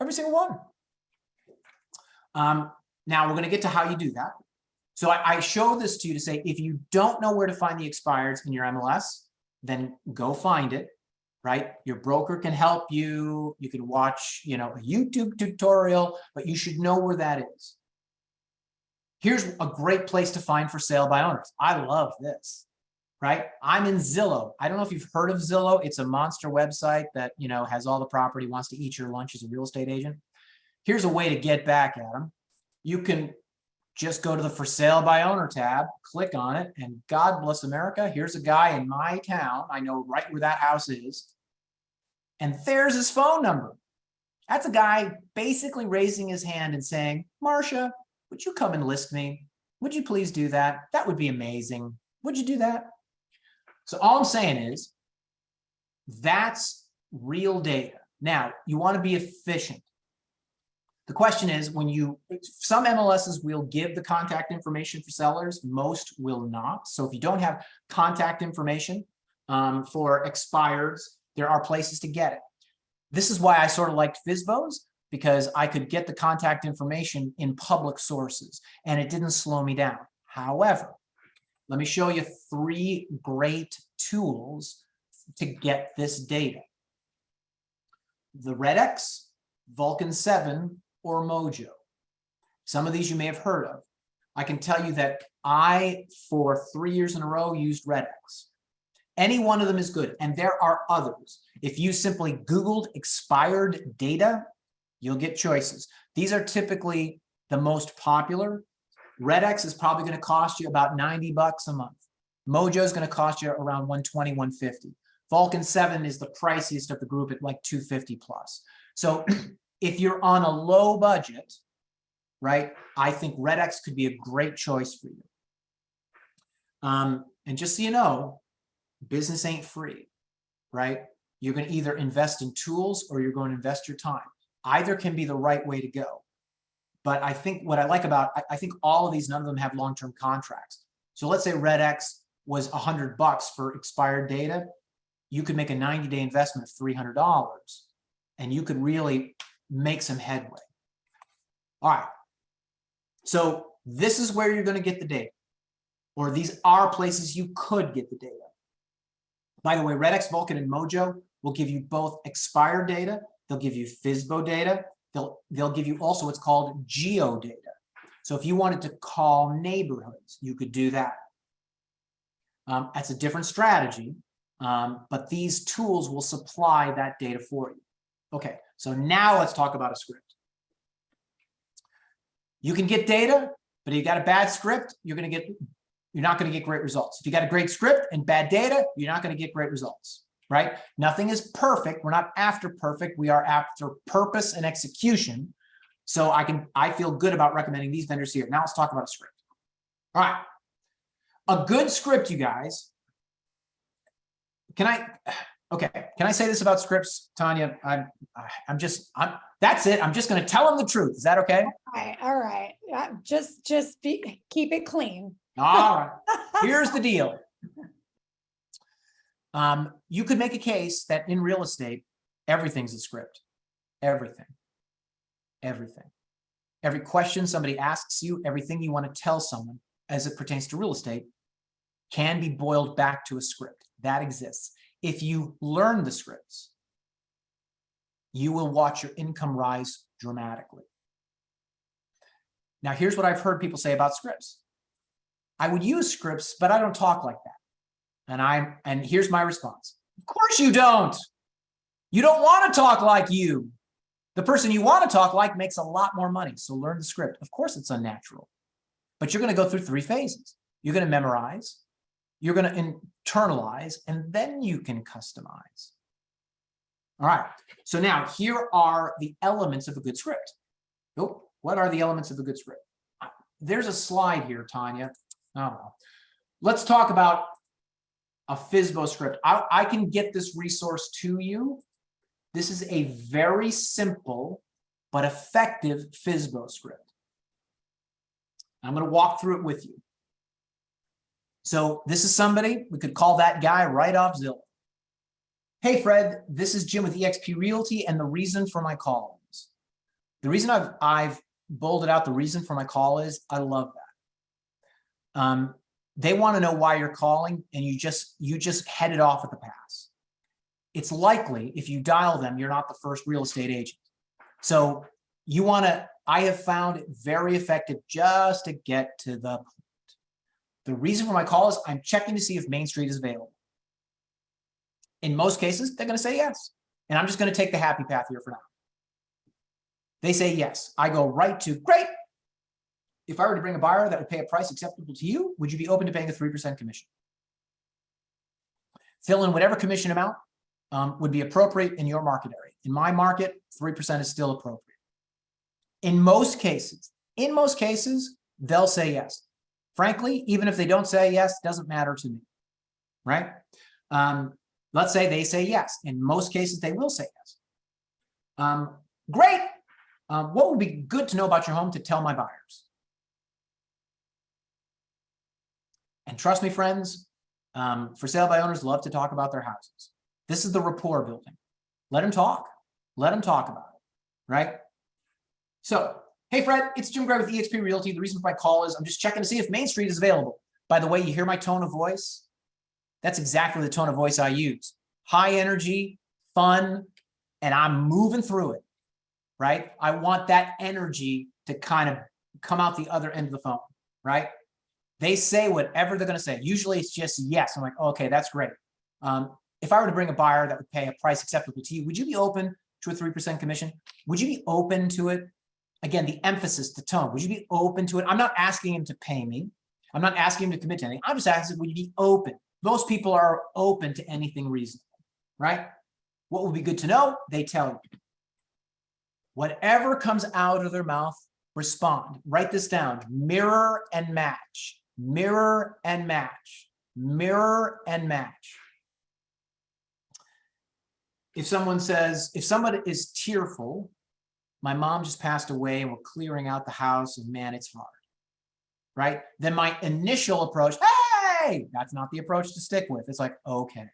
Every single one. Now we're going to get to how you do that. So I show this to you to say, if you don't know where to find the expires in your MLS, then go find it, right? Your broker can help you. You can watch, a YouTube tutorial, but you should know where that is. Here's a great place to find for sale by owners. I love this, right? I'm in Zillow. I don't know if you've heard of Zillow. It's a monster website that, has all the property, wants to eat your lunch as a real estate agent. Here's a way to get back at them. You can just go to the for sale by owner tab, click on it, and God bless America. Here's a guy in my town. I know right where that house is. And there's his phone number. That's a guy basically raising his hand and saying, Marcia, would you come and list me? Would you please do that? That would be amazing. Would you do that? So all I'm saying is, that's real data. Now, you want to be efficient. The question is, some MLSs will give the contact information for sellers, most will not. So if you don't have contact information for expireds, there are places to get it. This is why I sort of liked FSBOs, because I could get the contact information in public sources and it didn't slow me down. However, let me show you 3 great tools to get this data. The RedX, Vulcan 7, or Mojo. Some of these you may have heard of. I can tell you that I, for 3 years in a row, used RedX. Any one of them is good, and there are others. If you simply Googled expired data, you'll get choices. These are typically the most popular. RedX is probably going to cost you about $90 a month. Mojo is going to cost you around $120, $150. Vulcan 7 is the priciest of the group at like 250 plus. So if you're on a low budget, right, I think Red X could be a great choice for you. And just so you know, business ain't free, right? You're going to either invest in tools or you're going to invest your time. Either can be the right way to go. But I think what I like about, I think all of these, none of them have long-term contracts. So let's say Red X was $100 for expired data. You could make a 90-day investment of $300 and you could really make some headway. All right. So this is where you're going to get the data, or these are places you could get the data. By the way, Red X, Vulcan, and Mojo will give you both expired data. They'll give you FSBO data. They'll give you also what's called geo data. So if you wanted to call neighborhoods, you could do that. That's a different strategy, but these tools will supply that data for you. Okay, so now let's talk about a script. You can get data, but if you got a bad script, you're not going to get great results. If you got a great script and bad data, you're not going to get great results, right? Nothing is perfect. We're not after perfect. We are after purpose and execution. So I feel good about recommending these vendors here. Now let's talk about a script. All right. A good script, you guys. Can I say this about scripts, Tanya? That's it. I'm just going to tell them the truth. Is that okay? All right. Keep it clean. All right. Here's the deal. You could make a case that in real estate, everything's a script. Everything. Every question somebody asks you, everything you want to tell someone as it pertains to real estate can be boiled back to a script. That exists. If you learn the scripts, you will watch your income rise dramatically. Now, here's what I've heard people say about scripts. I would use scripts, but I don't talk like that. And here's my response. Of course you don't. You don't want to talk like you. The person you want to talk like makes a lot more money. So learn the script. Of course it's unnatural, but you're going to go through 3 phases. You're going to memorize, you're going to internalize, and then you can customize. All right. So now here are the elements of a good script. Oh, what are the elements of a good script? There's a slide here, Tanya. Oh, let's talk about a FSBO script. I can get this resource to you. This is a very simple but effective FSBO script. I'm going to walk through it with you. So this is somebody, we could call that guy right off Zillow. Hey, Fred, this is Jim with eXp Realty, and the reason for my call is. The reason I've bolded out the reason for my call is I love that. They want to know why you're calling, and you just head it off at the pass. It's likely if you dial them, you're not the first real estate agent. So I have found it very effective just to get to the point. The reason for my call is I'm checking to see if Main Street is available. In most cases, they're going to say yes. And I'm just going to take the happy path here for now. They say yes. I go right to, great. If I were to bring a buyer that would pay a price acceptable to you, would you be open to paying a 3% commission? Fill in whatever commission amount would be appropriate in your market area. In my market, 3% is still appropriate. In most cases, they'll say yes. Frankly, even if they don't say yes, it doesn't matter to me, right? Let's say they say yes. In most cases, they will say yes. Great. What would be good to know about your home to tell my buyers? And trust me, friends, for sale by owners love to talk about their houses. This is the rapport building. Let them talk. Let them talk about it, right? So, hey, Fred, it's Jim Gray with eXp Realty. The reason for my call is I'm just checking to see if Main Street is available. By the way, you hear my tone of voice? That's exactly the tone of voice I use. High energy, fun, and I'm moving through it, right? I want that energy to kind of come out the other end of the phone, right? They say whatever they're going to say. Usually it's just yes. I'm like, oh, okay, that's great. If I were to bring a buyer that would pay a price acceptable to you, would you be open to a 3% commission? Would you be open to it? Again, the emphasis, the tone. Would you be open to it? I'm not asking him to pay me. I'm not asking him to commit to anything. I'm just asking, would you be open? Most people are open to anything reasonable. right? What would be good to know? They tell you. Whatever comes out of their mouth, respond. Write this down. Mirror and match. Mirror and match. Mirror and match. If someone says, if somebody is tearful, my mom just passed away and we're clearing out the house and man, it's hard, right? Then my initial approach, hey, that's not the approach to stick with. It's like, okay.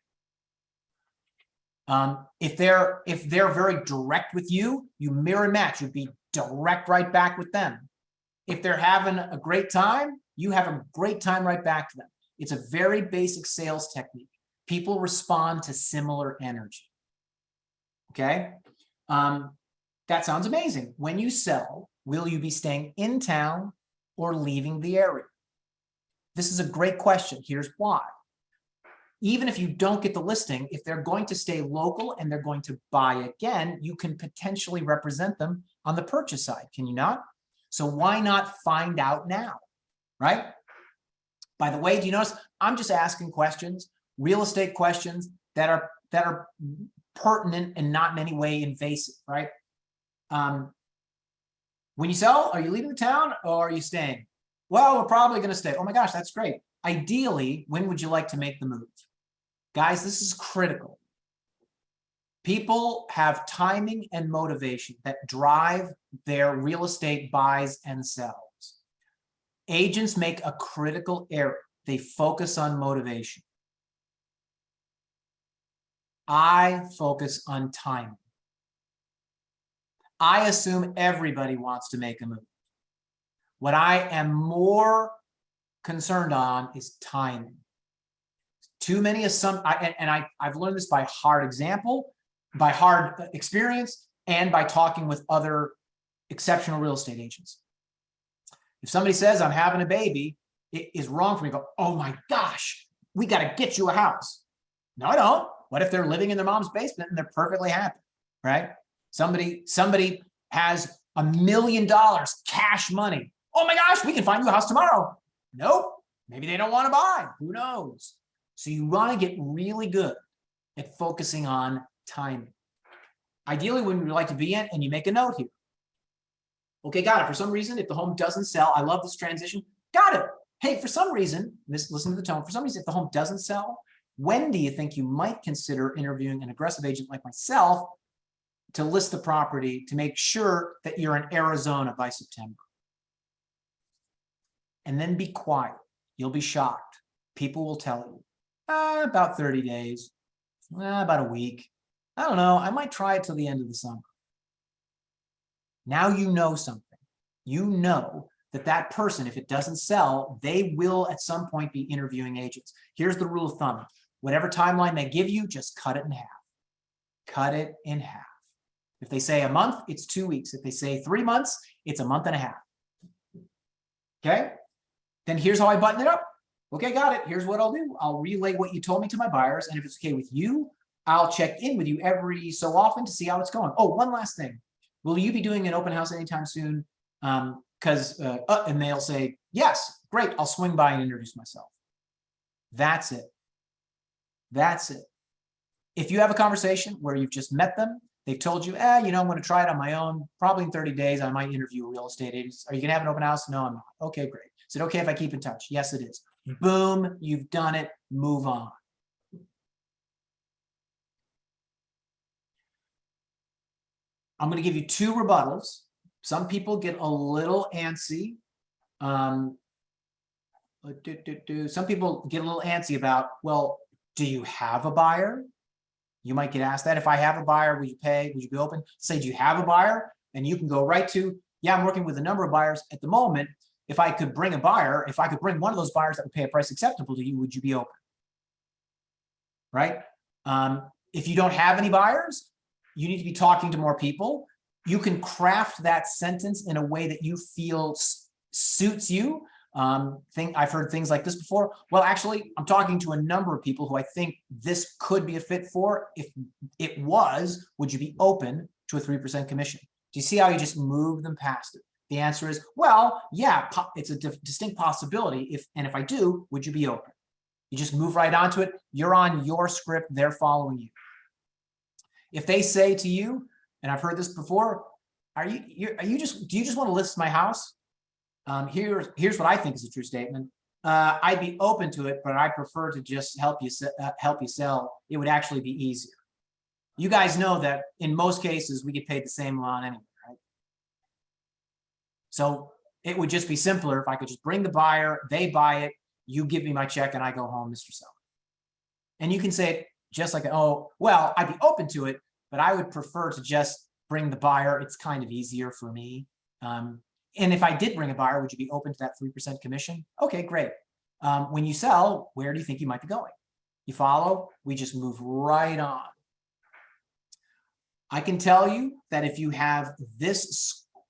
If they're very direct with you, you mirror and match. You'd be direct right back with them. If they're having a great time, you have a great time right back to them. It's a very basic sales technique. People respond to similar energy. Okay. That sounds amazing. When you sell, will you be staying in town or leaving the area? This is a great question. Here's why. Even if you don't get the listing, if they're going to stay local and they're going to buy again, you can potentially represent them on the purchase side, can you not? So why not find out now, right? By the way, do you notice I'm just asking questions, real estate questions that are pertinent and not in any way invasive, right? When you sell, are you leaving the town or are you staying? Well, we're probably going to stay. Oh my gosh, that's great. Ideally, when would you like to make the move? Guys, this is critical. People have timing and motivation that drive their real estate buys and sells. Agents make a critical error. They focus on motivation. I focus on timing. I assume everybody wants to make a move. What I am more concerned on is timing. Too many assumptions, I've learned this by hard example, by hard experience, and by talking with other exceptional real estate agents. If somebody says I'm having a baby, it is wrong for me to go, oh my gosh, we got to get you a house. No, I don't. What if they're living in their mom's basement and they're perfectly happy, right? Somebody has $1 million cash money. Oh my gosh, we can find you a house tomorrow. Nope. Maybe they don't want to buy. Who knows? So you want to get really good at focusing on timing. Ideally, when you like to be in, and you make a note here. Okay, got it. For some reason, if the home doesn't sell, I love this transition. Got it. Hey, for some reason, listen to the tone. For some reason, if the home doesn't sell, when do you think you might consider interviewing an aggressive agent like myself to list the property to make sure that you're in Arizona by September? And then be quiet. You'll be shocked. People will tell you, about 30 days, about a week. I don't know. I might try it till the end of the summer. Now you know something. You know that that person, if it doesn't sell, they will at some point be interviewing agents. Here's the rule of thumb. Whatever timeline they give you, just cut it in half. Cut it in half. If they say a month, it's 2 weeks. If they say 3 months, it's a month and a half. Okay? Then here's how I button it up. Okay, got it. Here's what I'll do. I'll relay what you told me to my buyers. And if it's okay with you, I'll check in with you every so often to see how it's going. Oh, one last thing. Will you be doing an open house anytime soon? And they'll say, yes, great. I'll swing by and introduce myself. That's it. That's it. If you have a conversation where you've just met them, they've told you, I'm going to try it on my own. Probably in 30 days, I might interview a real estate agent. Are you going to have an open house? No, I'm not. Okay, great. Is it okay if I keep in touch? Yes, it is. Boom, you've done it. Move on. I'm going to give you 2 rebuttals. Some people get a little antsy. Some people get a little antsy about, well, do you have a buyer? You might get asked that. If I have a buyer, will you pay? Would you be open? Say, do you have a buyer? And you can go right to, yeah, I'm working with a number of buyers at the moment. If I could bring a buyer, if I could bring one of those buyers that would pay a price acceptable to you, would you be open? Right? If you don't have any buyers, you need to be talking to more people. You can craft that sentence in a way that you feel suits you. I've heard things like this before. Well, actually, I'm talking to a number of people who I think this could be a fit for. If it was, would you be open to a 3% commission? Do you see how you just move them past it? The answer is, well, yeah, it's a distinct possibility. If I do, would you be open? You just move right onto it. You're on your script. They're following you. If they say to you, and I've heard this before, do you just want to list my house? Here's what I think is a true statement. I'd be open to it, but I prefer to just help you sell. It would actually be easier. You guys know that in most cases we get paid the same amount anyway, right? So it would just be simpler if I could just bring the buyer, they buy it, you give me my check, and I go home, Mr. Seller. And you can say it just like, oh, well, I'd be open to it, but I would prefer to just bring the buyer. It's kind of easier for me. And if I did bring a buyer, would you be open to that 3% commission? Okay, great. When you sell, where do you think you might be going? You follow? We just move right on. I can tell you that if you have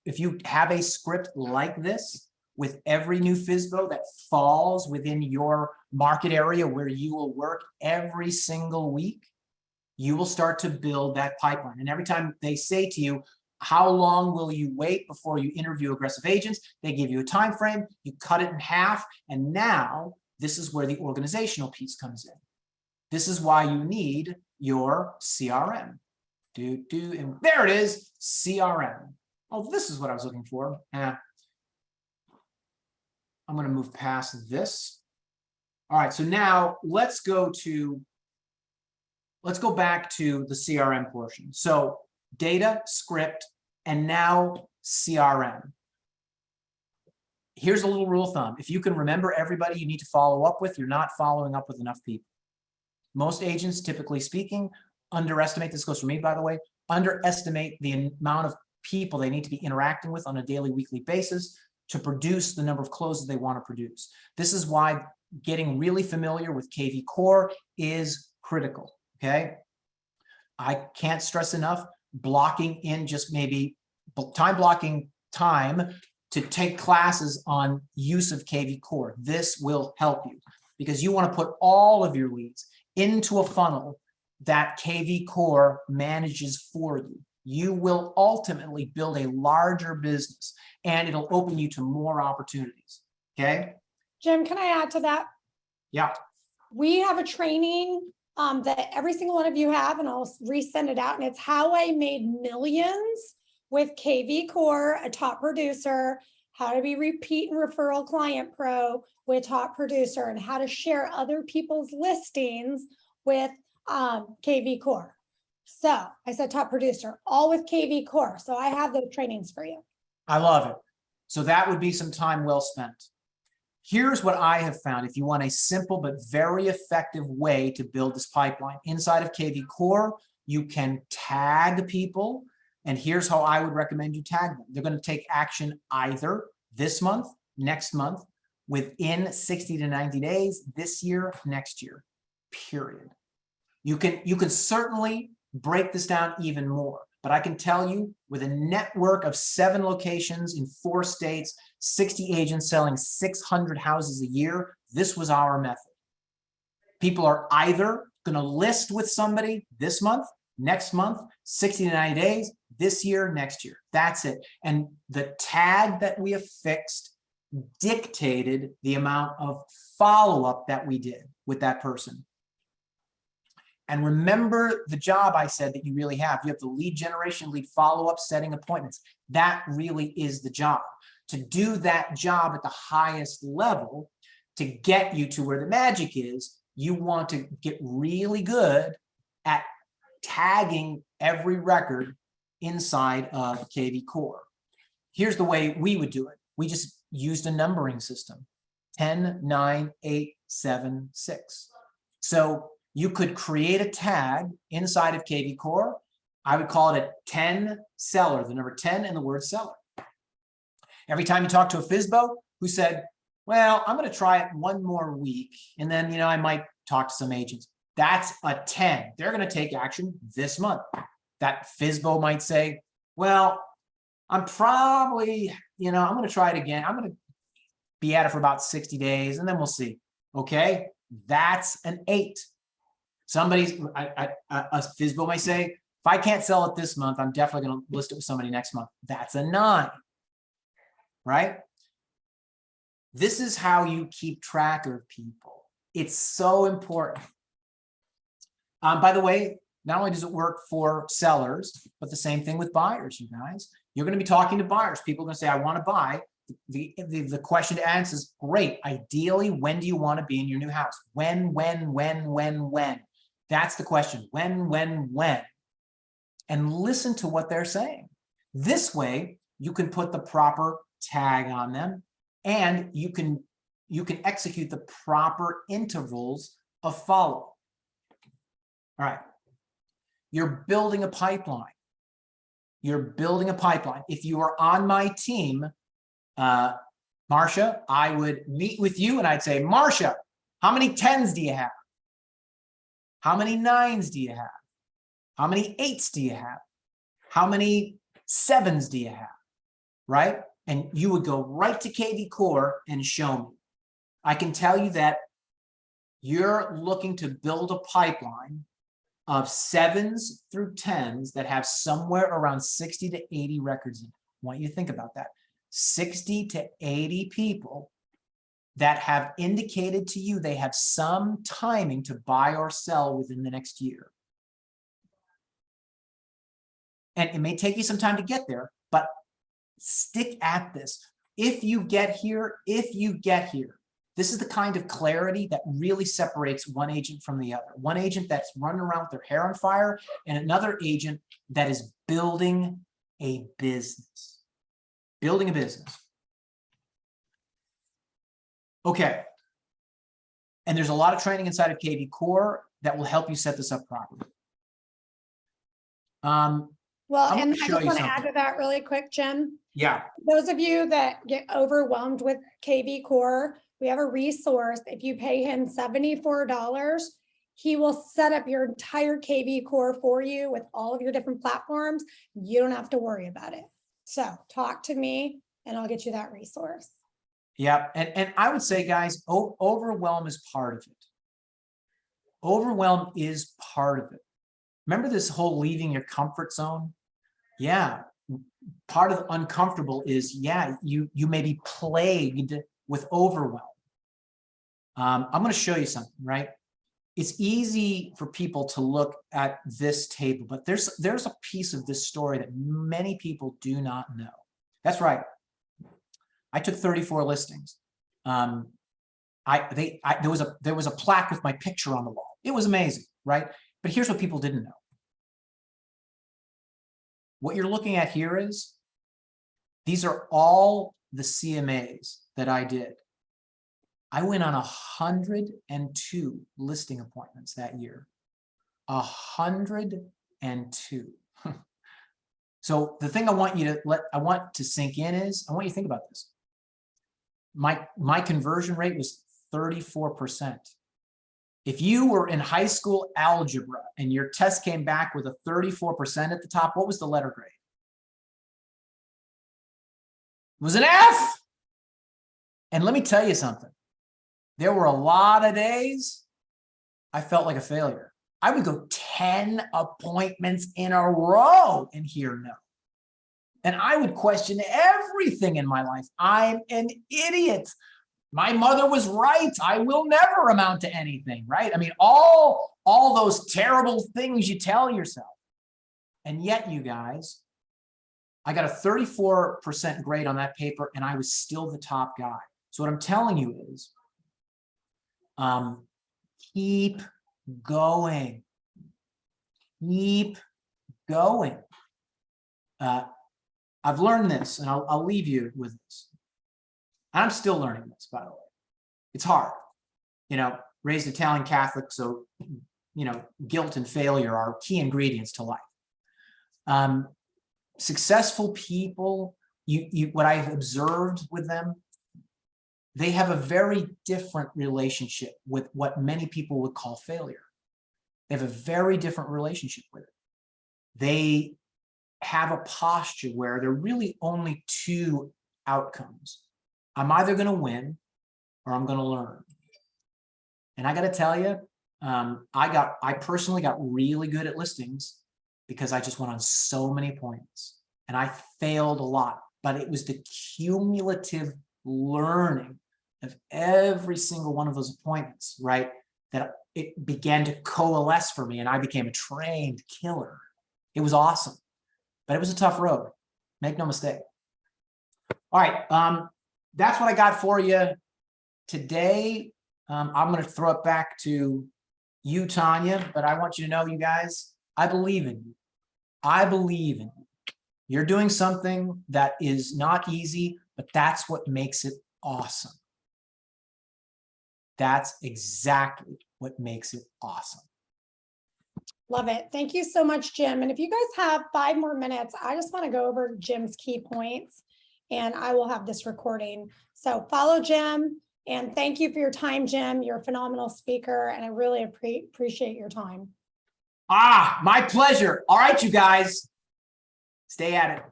a script like this with every new FSBO that falls within your market area where you will work every single week, you will start to build that pipeline. And every time they say to you, how long will you wait before you interview aggressive agents? They give you a time frame, you cut it in half, and now this is where the organizational piece comes in. This is why you need your CRM. And there it is, CRM. Oh, this is what I was looking for. I'm going to move past this. All right, so now let's go back to the CRM portion. So data, script, and now CRM. Here's a little rule of thumb. If you can remember everybody you need to follow up with, you're not following up with enough people. Most agents, typically speaking, underestimate, this goes for me, by the way, underestimate the amount of people they need to be interacting with on a daily, weekly basis to produce the number of closes they want to produce. This is why getting really familiar with KV Core is critical, okay? I can't stress enough, blocking in just maybe blocking time to take classes on use of KV Core. This will help you because you want to put all of your leads into a funnel that KV Core manages for you. You will ultimately build a larger business and it'll open you to more opportunities, okay? Jim, can I add to that? Yeah. We have a training that every single one of you have, and I'll resend it out, and it's how I made millions with KV Core, a top producer, how to be repeat and referral client pro with top producer, and how to share other people's listings with KV Core. So I said top producer, all with KV Core. So I have those trainings for you. I love it. So that would be some time well spent. Here's what I have found. If you want a simple but very effective way to build this pipeline inside of KV Core, you can tag people. And here's how I would recommend you tag them. They're going to take action either this month, next month, within 60 to 90 days, this year, next year, period. You can certainly break this down even more, but I can tell you with a network of 7 locations in 4 states, 60 agents selling 600 houses a year, this was our method. People are either going to list with somebody this month, next month, 60 to 90 days, this year, next year. That's it. And the tag that we have fixed dictated the amount of follow-up that we did with that person. And remember the job I said that you really have. You have the lead generation, lead follow-up, setting appointments. That really is the job. To do that job at the highest level, to get you to where the magic is, you want to get really good at tagging every record inside of KV Core. Here's the way we would do it. We just used a numbering system, 10, 9, 8, 7, 6. So you could create a tag inside of KV Core. I would call it a 10 seller, the number 10 and the word seller. Every time you talk to a FSBO who said, well, I'm going to try it one more week, and then, I might talk to some agents. That's a 10. They're going to take action this month. That FSBO might say, well, I'm probably, I'm going to try it again. I'm going to be at it for about 60 days, and then we'll see. Okay, that's an 8. A FSBO might say, if I can't sell it this month, I'm definitely going to list it with somebody next month. That's a 9, right? This is how you keep track of people. It's so important. By the way, not only does it work for sellers, but the same thing with buyers, you guys. You're going to be talking to buyers. People are going to say, I want to buy. The question to answer is, great. Ideally, when do you want to be in your new house? When? That's the question. When? And listen to what they're saying. This way, you can put the proper tag on them, and you can execute the proper intervals of follow. All right. You're building a pipeline. You're building a pipeline. If you are on my team, Marcia, I would meet with you and I'd say, Marcia, how many 10s do you have? How many 9s do you have? How many 8s do you have? How many 7s do you have? Right? And you would go right to KV Core and show me. I can tell you that you're looking to build a pipeline of 7s through 10s that have somewhere around 60 to 80 records in it. I want you to think about that. 60 to 80 people that have indicated to you they have some timing to buy or sell within the next year. And it may take you some time to get there, but stick at this. If you get here, this is the kind of clarity that really separates one agent from the other. One agent that's running around with their hair on fire, and another agent that is building a business. Building a business. Okay. And there's a lot of training inside of KV Core that will help you set this up properly. Well, I'm and gonna I show just you want to add something. to that really quick, Jim. Yeah. Those of you that get overwhelmed with KV Core, we have a resource. If you pay him $74, he will set up your entire KV Core for you with all of your different platforms. You don't have to worry about it. So talk to me and I'll get you that resource. Yeah. And I would say, guys, overwhelm is part of it. Overwhelm is part of it. Remember this whole leaving your comfort zone? Yeah. Part of the uncomfortable is, yeah, you may be plagued with overwhelm. I'm going to show you something, right? It's easy for people to look at this table, but there's a piece of this story that many people do not know. That's right. I took 34 listings. There was a plaque with my picture on the wall. It was amazing, right? But here's what people didn't know. What you're looking at here is, these are all the CMAs that I did. I went on 102 listing appointments that year. 102. So the thing I want to sink in is, I want you to think about this. My conversion rate was 34%. If you were in high school algebra and your test came back with a 34% at the top, what was the letter grade? It was an F. And let me tell you something. There were a lot of days I felt like a failure. I would go 10 appointments in a row and hear no. And I would question everything in my life. I'm an idiot. My mother was right. I will never amount to anything, right? I mean, all those terrible things you tell yourself. And yet, you guys, I got a 34% grade on that paper, and I was still the top guy. So what I'm telling you is, keep going. Keep going. I've learned this, and I'll leave you with this. I'm still learning this, by the way. It's hard. Raised Italian Catholic, so, guilt and failure are key ingredients to life. Successful people, what I've observed with them, they have a very different relationship with what many people would call failure. They have a very different relationship with it. They have a posture where there are really only two outcomes. I'm either going to win or I'm going to learn. And I got to tell you, I personally got really good at listings because I just went on so many appointments and I failed a lot, but it was the cumulative learning of every single one of those appointments, right? that it began to coalesce for me and I became a trained killer. It was awesome, but it was a tough road. Make no mistake. All right. That's what I got for you today. I'm going to throw it back to you, Tanya, but I want you to know, you guys, I believe in you. I believe in you. You're doing something that is not easy, but that's what makes it awesome. That's exactly what makes it awesome. Love it. Thank you so much, Jim. And if you guys have 5 more minutes, I just want to go over Jim's key points and I will have this recording. So follow Jim and thank you for your time, Jim. You're a phenomenal speaker and I really appreciate your time. My pleasure. All right, you guys, stay at it.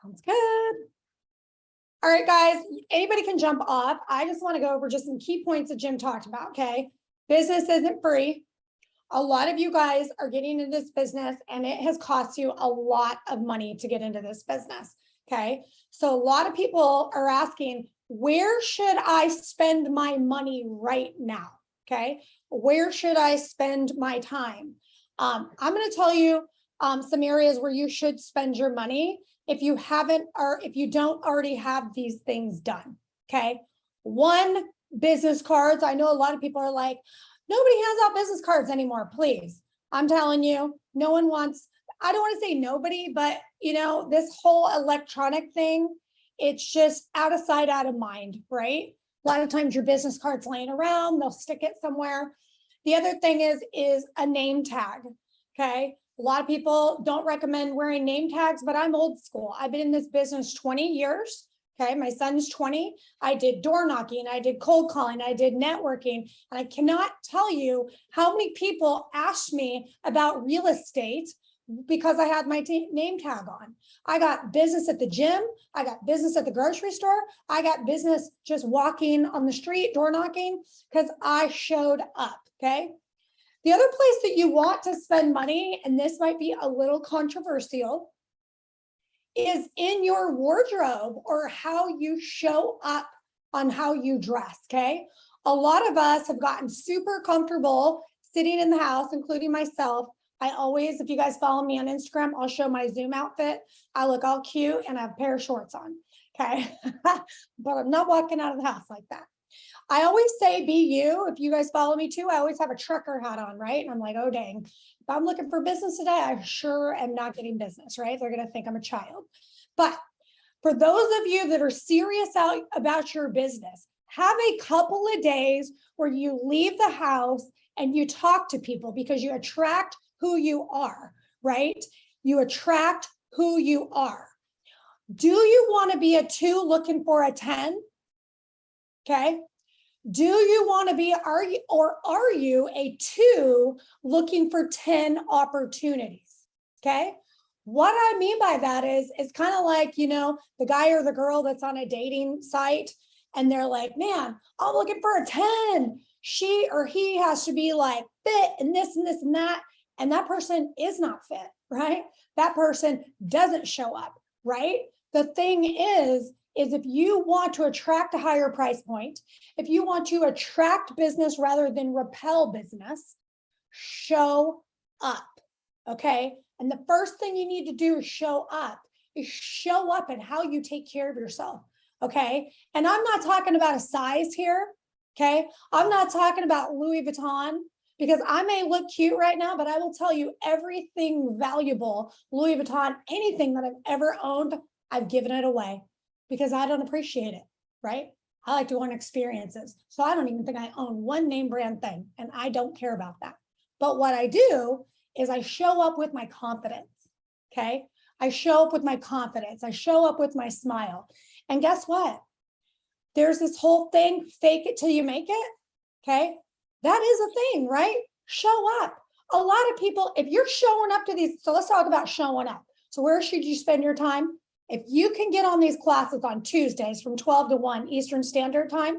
Sounds good. All right, guys, anybody can jump off. I just want to go over just some key points that Jim talked about, okay? Business isn't free. A lot of you guys are getting into this business and it has cost you a lot of money to get into this business, okay? So a lot of people are asking, where should I spend my money right now, okay? Where should I spend my time? I'm going to tell you some areas where you should spend your money if you haven't, or if you don't already have these things done, okay? 1, business cards. I know a lot of people are like, nobody hands out business cards anymore, please. I'm telling you, no one wants, I don't want to say nobody, but you know, this whole electronic thing, it's just out of sight, out of mind, right? A lot of times your business card's laying around, they'll stick it somewhere. The other thing is a name tag, okay? A lot of people don't recommend wearing name tags, but I'm old school. I've been in this business 20 years. Okay, my son's 20. I did door knocking, I did cold calling, I did networking, and I cannot tell you how many people asked me about real estate because I had my name tag on. I got business at the gym, I got business at the grocery store, I got business just walking on the street, door knocking, because I showed up, okay? The other place that you want to spend money, and this might be a little controversial, is in your wardrobe or how you show up on how you dress, okay? A lot of us have gotten super comfortable sitting in the house, including myself. I always, if you guys follow me on Instagram, I'll show my Zoom outfit. I look all cute and I have a pair of shorts on, okay? But I'm not walking out of the house like that. I always say be you. If you guys follow me too, I always have a trucker hat on, right? And I'm like, oh, dang. If I'm looking for business today, I sure am not getting business, right? They're going to think I'm a child. But for those of you that are serious about your business, have a couple of days where you leave the house and you talk to people because you attract who you are, right? You attract who you are. Do you want to be a 2 looking for a 10? Okay. Do you want to be, are you a 2 looking for 10 opportunities? Okay. What I mean by that is kind of like, you know, the guy or the girl that's on a dating site and they're like, man, I'm looking for a 10. She or he has to be like fit and this and this and that. And that person is not fit, right? That person doesn't show up, right? The thing is if you want to attract a higher price point, if you want to attract business rather than repel business, show up, okay? And the first thing you need to do is show up in how you take care of yourself, okay? And I'm not talking about a size here, okay? I'm not talking about Louis Vuitton, because I may look cute right now, but I will tell you everything valuable, Louis Vuitton, anything that I've ever owned, I've given it away because I don't appreciate it, right? I like to own experiences. So I don't even think I own one name brand thing, and I don't care about that. But what I do is I show up with my confidence, okay? I show up with my confidence. I show up with my smile. And guess what? There's this whole thing, fake it till you make it, okay? That is a thing, right? Show up. A lot of people, if you're showing up to these, so let's talk about showing up. So where should you spend your time? If you can get on these classes on Tuesdays from 12 to 1 Eastern Standard Time,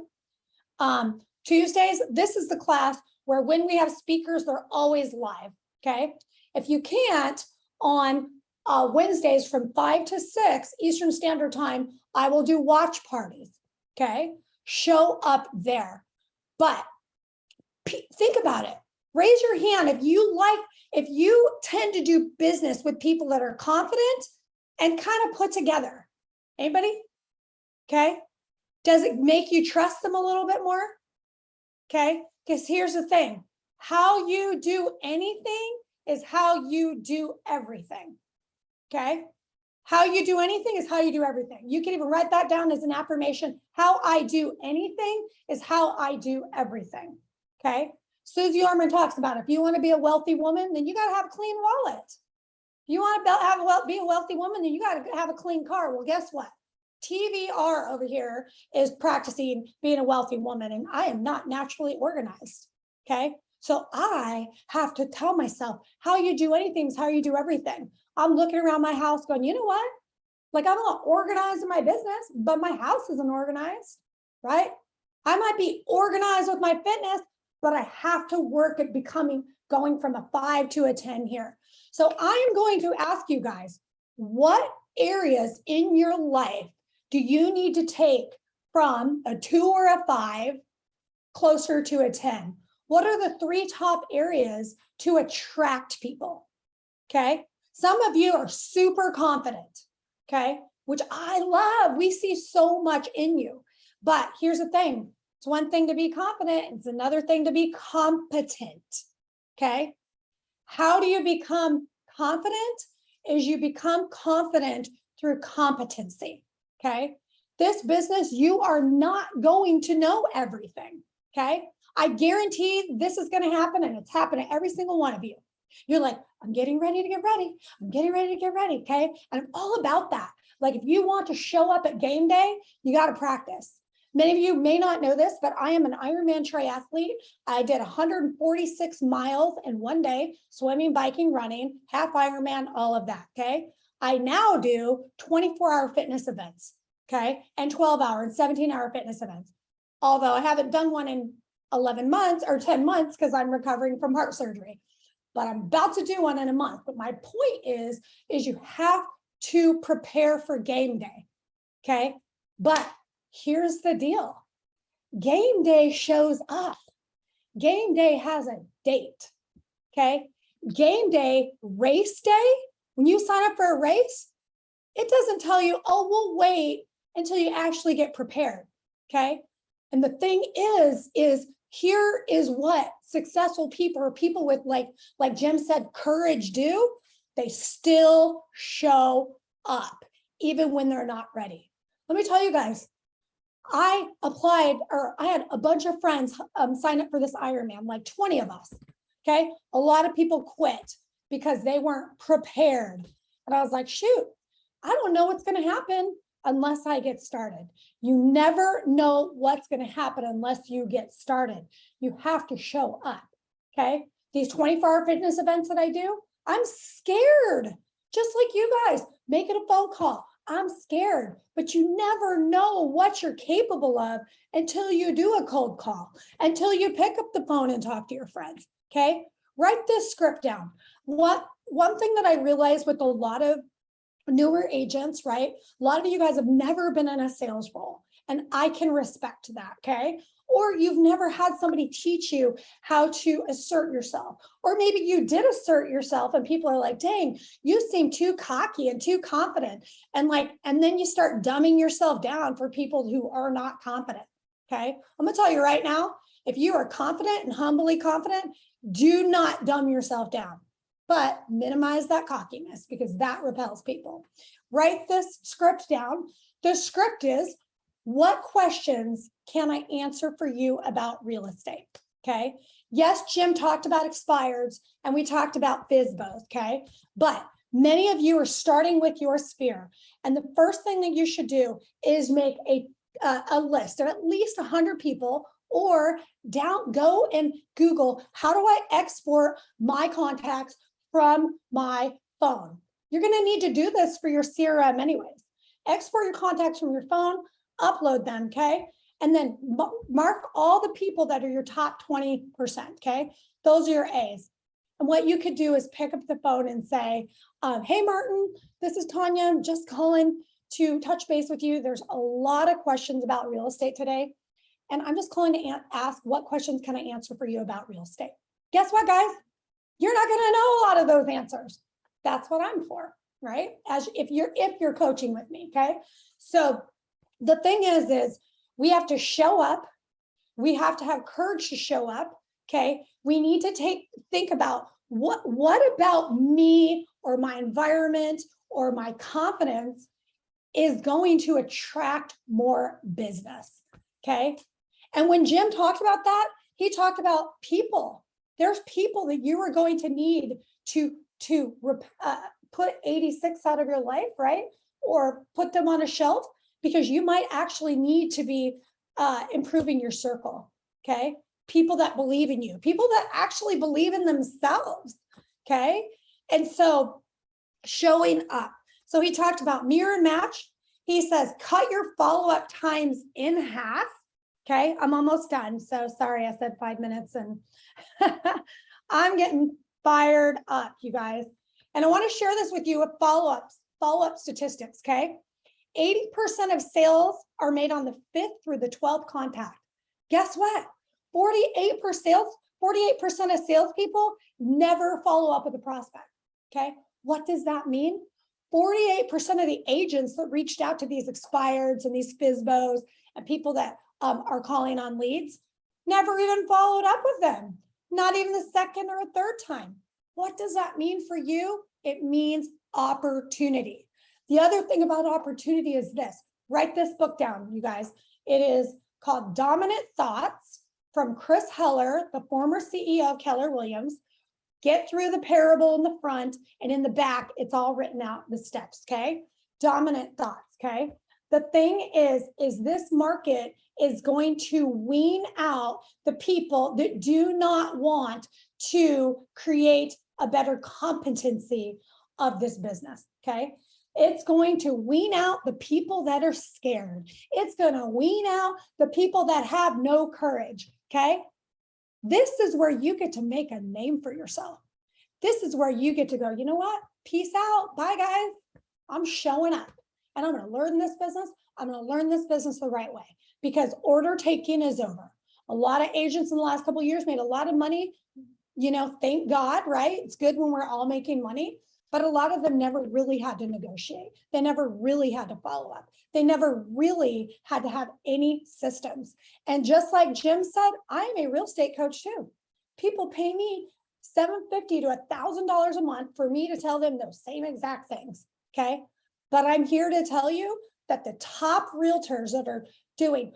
Tuesdays, this is the class where when we have speakers, they're always live, okay? If you can't, on Wednesdays from 5 to 6 Eastern Standard Time, I will do watch parties, okay? Show up there. But think about it. Raise your hand if you tend to do business with people that are confident and kind of put together. Anybody? Okay. Does it make you trust them a little bit more? Okay. Because here's the thing. How you do anything is how you do everything. Okay. How you do anything is how you do everything. You can even write that down as an affirmation. How I do anything is how I do everything. Okay. Susie Orman talks about if you want to be a wealthy woman, then you got to have a clean wallet. If you want to be a wealthy woman, then you got to have a clean car. Well, guess what? TVR over here is practicing being a wealthy woman, and I am not naturally organized. Okay. So I have to tell myself how you do anything is how you do everything. I'm looking around my house going, you know what? Like, I'm not organized in my business, but my house isn't organized, right? I might be organized with my fitness, but I have to work at going from a 5 to a 10 here. So I am going to ask you guys, what areas in your life do you need to take from a 2 or a 5 closer to a 10? What are the 3 top areas to attract people? Okay. Some of you are super confident, okay, which I love. We see so much in you. But here's the thing. It's one thing to be confident. It's another thing to be competent, okay? How do you become confident? Is you become confident through competency, okay? This business, you are not going to know everything, okay? I guarantee this is going to happen, and it's happening to every single one of you. You're like, I'm getting ready to get ready. I'm getting ready to get ready. Okay. And I'm all about that. Like, if you want to show up at game day, you got to practice. Many of you may not know this, but I am an Ironman triathlete. I did 146 miles in one day, swimming, biking, running, half Ironman, all of that. Okay. I now do 24-hour fitness events. Okay. And 12-hour and 17-hour fitness events. Although I haven't done one in 11 months or 10 months because I'm recovering from heart surgery. But I'm about to do one in a month. But my point is you have to prepare for game day, okay? But here's the deal. Game day shows up. Game day has a date, okay? Game day, race day, when you sign up for a race, it doesn't tell you, oh, we'll wait until you actually get prepared, okay? And the thing is here is what successful people or people with, like Jim said, courage do. They still show up even when they're not ready. Let me tell you guys, I applied, or I had a bunch of friends sign up for this Ironman, like 20 of us. Okay. A lot of people quit because they weren't prepared. And I was like, shoot, I don't know what's going to happen unless I get started. You never know what's going to happen unless you get started. You have to show up, okay? These 24-hour fitness events that I do, I'm scared, just like you guys, making a phone call. I'm scared, but you never know what you're capable of until you do a cold call, until you pick up the phone and talk to your friends, okay? Write this script down. One thing that I realized with a lot of newer agents, right? A lot of you guys have never been in a sales role, and I can respect that, okay? Or you've never had somebody teach you how to assert yourself. Or maybe you did assert yourself and people are like, dang, you seem too cocky and too confident. And then you start dumbing yourself down for people who are not confident, okay? I'm gonna tell you right now, if you are confident and humbly confident, do not dumb yourself down. But minimize that cockiness because that repels people. Write this script down. The script is, what questions can I answer for you about real estate? Okay. Yes, Jim talked about expires and we talked about FSBOs. Okay. But many of you are starting with your sphere. And the first thing that you should do is make a list of at least 100 people, or go and Google, how do I export my contacts from my phone? You're going to need to do this for your CRM anyways. Export your contacts from your phone, upload them, okay? And then mark all the people that are your top 20%, okay? Those are your A's. And what you could do is pick up the phone and say, hey, Martin, this is Tanya. I'm just calling to touch base with you. There's a lot of questions about real estate today. and I'm just calling to ask what questions can I answer for you about real estate. Guess what, guys? You're not going to know a lot of those answers. That's what I'm for, right? As if you're coaching with me, okay? So the thing is we have to show up. We have to have courage to show up, okay? We need to think about what about me or my environment or my confidence is going to attract more business, okay? And when Jim talked about that, he talked about people. There's people that you are going to need to put 86 out of your life, right? Or put them on a shelf, because you might actually need to be improving your circle, okay? People that believe in you, people that actually believe in themselves, okay? And so showing up. So he talked about mirror and match. He says, cut your follow-up times in half. Okay, I'm almost done. So sorry, I said 5 minutes and I'm getting fired up, you guys. And I want to share this with you with follow-up statistics, okay? 80% of sales are made on the 5th through the 12th contact. Guess what? 48% of salespeople never follow up with a prospect, okay? What does that mean? 48% of the agents that reached out to these expires and these FSBOs and people that are calling on leads never even followed up with them, not even the second or third time. What does that mean for you? It means opportunity. The other thing about opportunity is this. Write this book down, you guys. It is called Dominant Thoughts from Chris Heller, the former CEO of Keller Williams. Get through the parable in the front, and in the back, it's all written out, the steps, okay? Dominant thoughts, okay? The thing is this market is going to wean out the people that do not want to create a better competency of this business, okay? It's going to wean out the people that are scared. It's going to wean out the people that have no courage, okay? This is where you get to make a name for yourself. This is where you get to go, you know what? Peace out. Bye, guys. I'm showing up and I'm going to learn this business. I'm going to learn this business the right way, because order taking is over. A lot of agents in the last couple of years made a lot of money. You know, thank God, right? It's good when we're all making money, but a lot of them never really had to negotiate. They never really had to follow up. They never really had to have any systems. And just like Jim said, I am a real estate coach too. People pay me $750 to $1,000 a month for me to tell them those same exact things, okay? But I'm here to tell you that the top realtors that are doing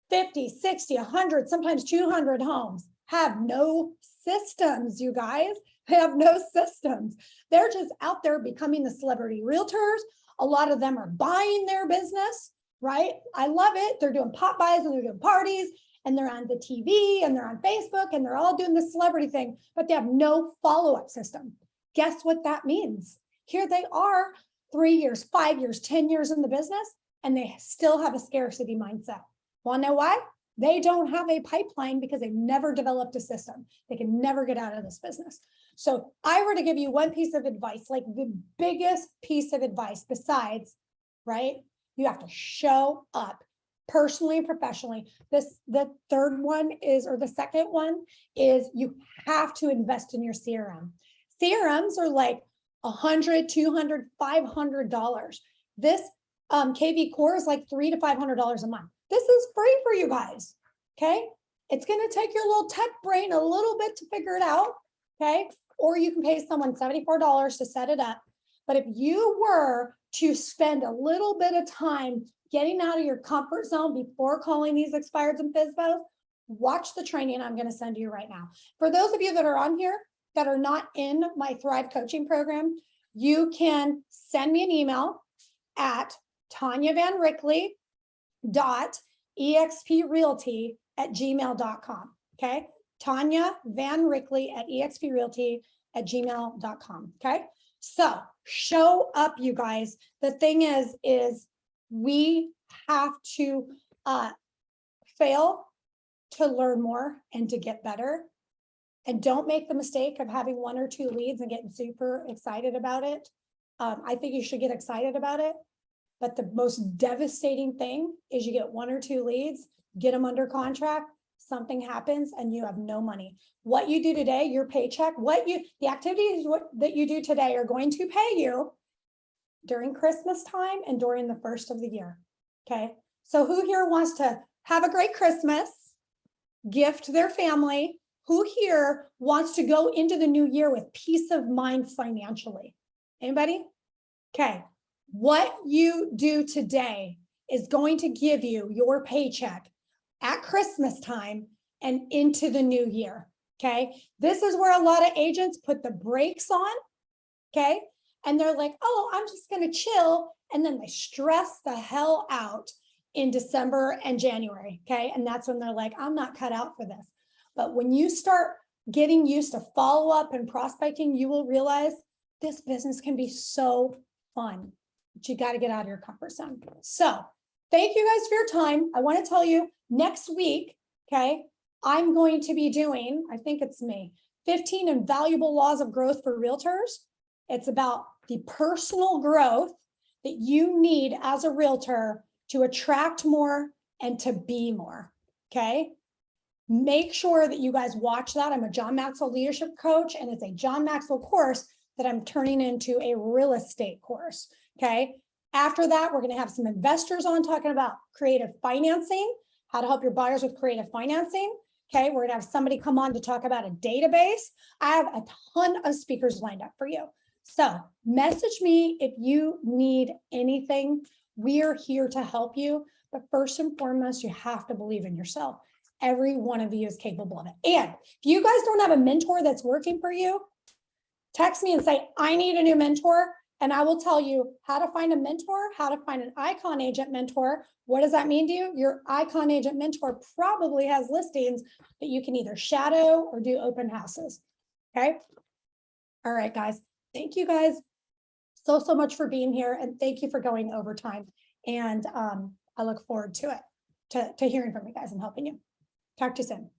50, 60, 100, sometimes 200 homes have no systems, you guys. They have no systems. They're just out there becoming the celebrity realtors. A lot of them are buying their business, right? I love it. They're doing pop buys and they're doing parties and they're on the TV and they're on Facebook and they're all doing the celebrity thing, but they have no follow-up system. Guess what that means? Here they are, 3 years, 5 years, 10 years in the business, and they still have a scarcity mindset. Want to know why? They don't have a pipeline because they've never developed a system. They can never get out of this business. So if I were to give you one piece of advice, like the biggest piece of advice besides, right? You have to show up personally and professionally. The third one is, or the second one is, you have to invest in your CRM. CRMs are like $100, $200, $500. This KV Core is like $300 to $500 a month. This is free for you guys, okay? It's going to take your little tech brain a little bit to figure it out, okay? Or you can pay someone $74 to set it up. But if you were to spend a little bit of time getting out of your comfort zone before calling these expires and FSBOs, watch the training I'm going to send you right now. For those of you that are on here that are not in my Thrive coaching program, you can send me an email at tanyavanrickley.exprealty@gmail.com. Okay. tanyavanrickley@exprealty@gmail.com. Okay. So show up, you guys. The thing is we have to fail to learn more and to get better. And don't make the mistake of having 1 or 2 leads and getting super excited about it. I think you should get excited about it. But the most devastating thing is you get 1 or 2 leads, get them under contract, something happens and you have no money. What you do today, your paycheck, the activities that you do today are going to pay you during Christmas time and during the first of the year. Okay. So who here wants to have a great Christmas, gift their family? Who here wants to go into the new year with peace of mind financially? Anybody? Okay. What you do today is going to give you your paycheck at Christmas time and into the new year. Okay. This is where a lot of agents put the brakes on. Okay. And they're like, oh, I'm just going to chill. And then they stress the hell out in December and January. Okay. And that's when they're like, I'm not cut out for this. But when you start getting used to follow up and prospecting, you will realize this business can be so fun. But you got to get out of your comfort zone. So thank you guys for your time. I want to tell you next week, okay, I'm going to be doing, I think it's me, 15 invaluable laws of growth for realtors. It's about the personal growth that you need as a realtor to attract more and to be more, okay? Make sure that you guys watch that. I'm a John Maxwell leadership coach, and it's a John Maxwell course that I'm turning into a real estate course, okay? After that, we're going to have some investors on talking about creative financing, how to help your buyers with creative financing. Okay, we're going to have somebody come on to talk about a database. I have a ton of speakers lined up for you. So message me if you need anything. We are here to help you. But first and foremost, you have to believe in yourself. Every one of you is capable of it. And if you guys don't have a mentor that's working for you, text me and say, I need a new mentor. And I will tell you how to find a mentor, how to find an icon agent mentor. What does that mean to you? Your icon agent mentor probably has listings that you can either shadow or do open houses. Okay. All right, guys. Thank you guys so much for being here. And thank you for going overtime. And I look forward to it, to hearing from you guys and helping you. Talk to you soon.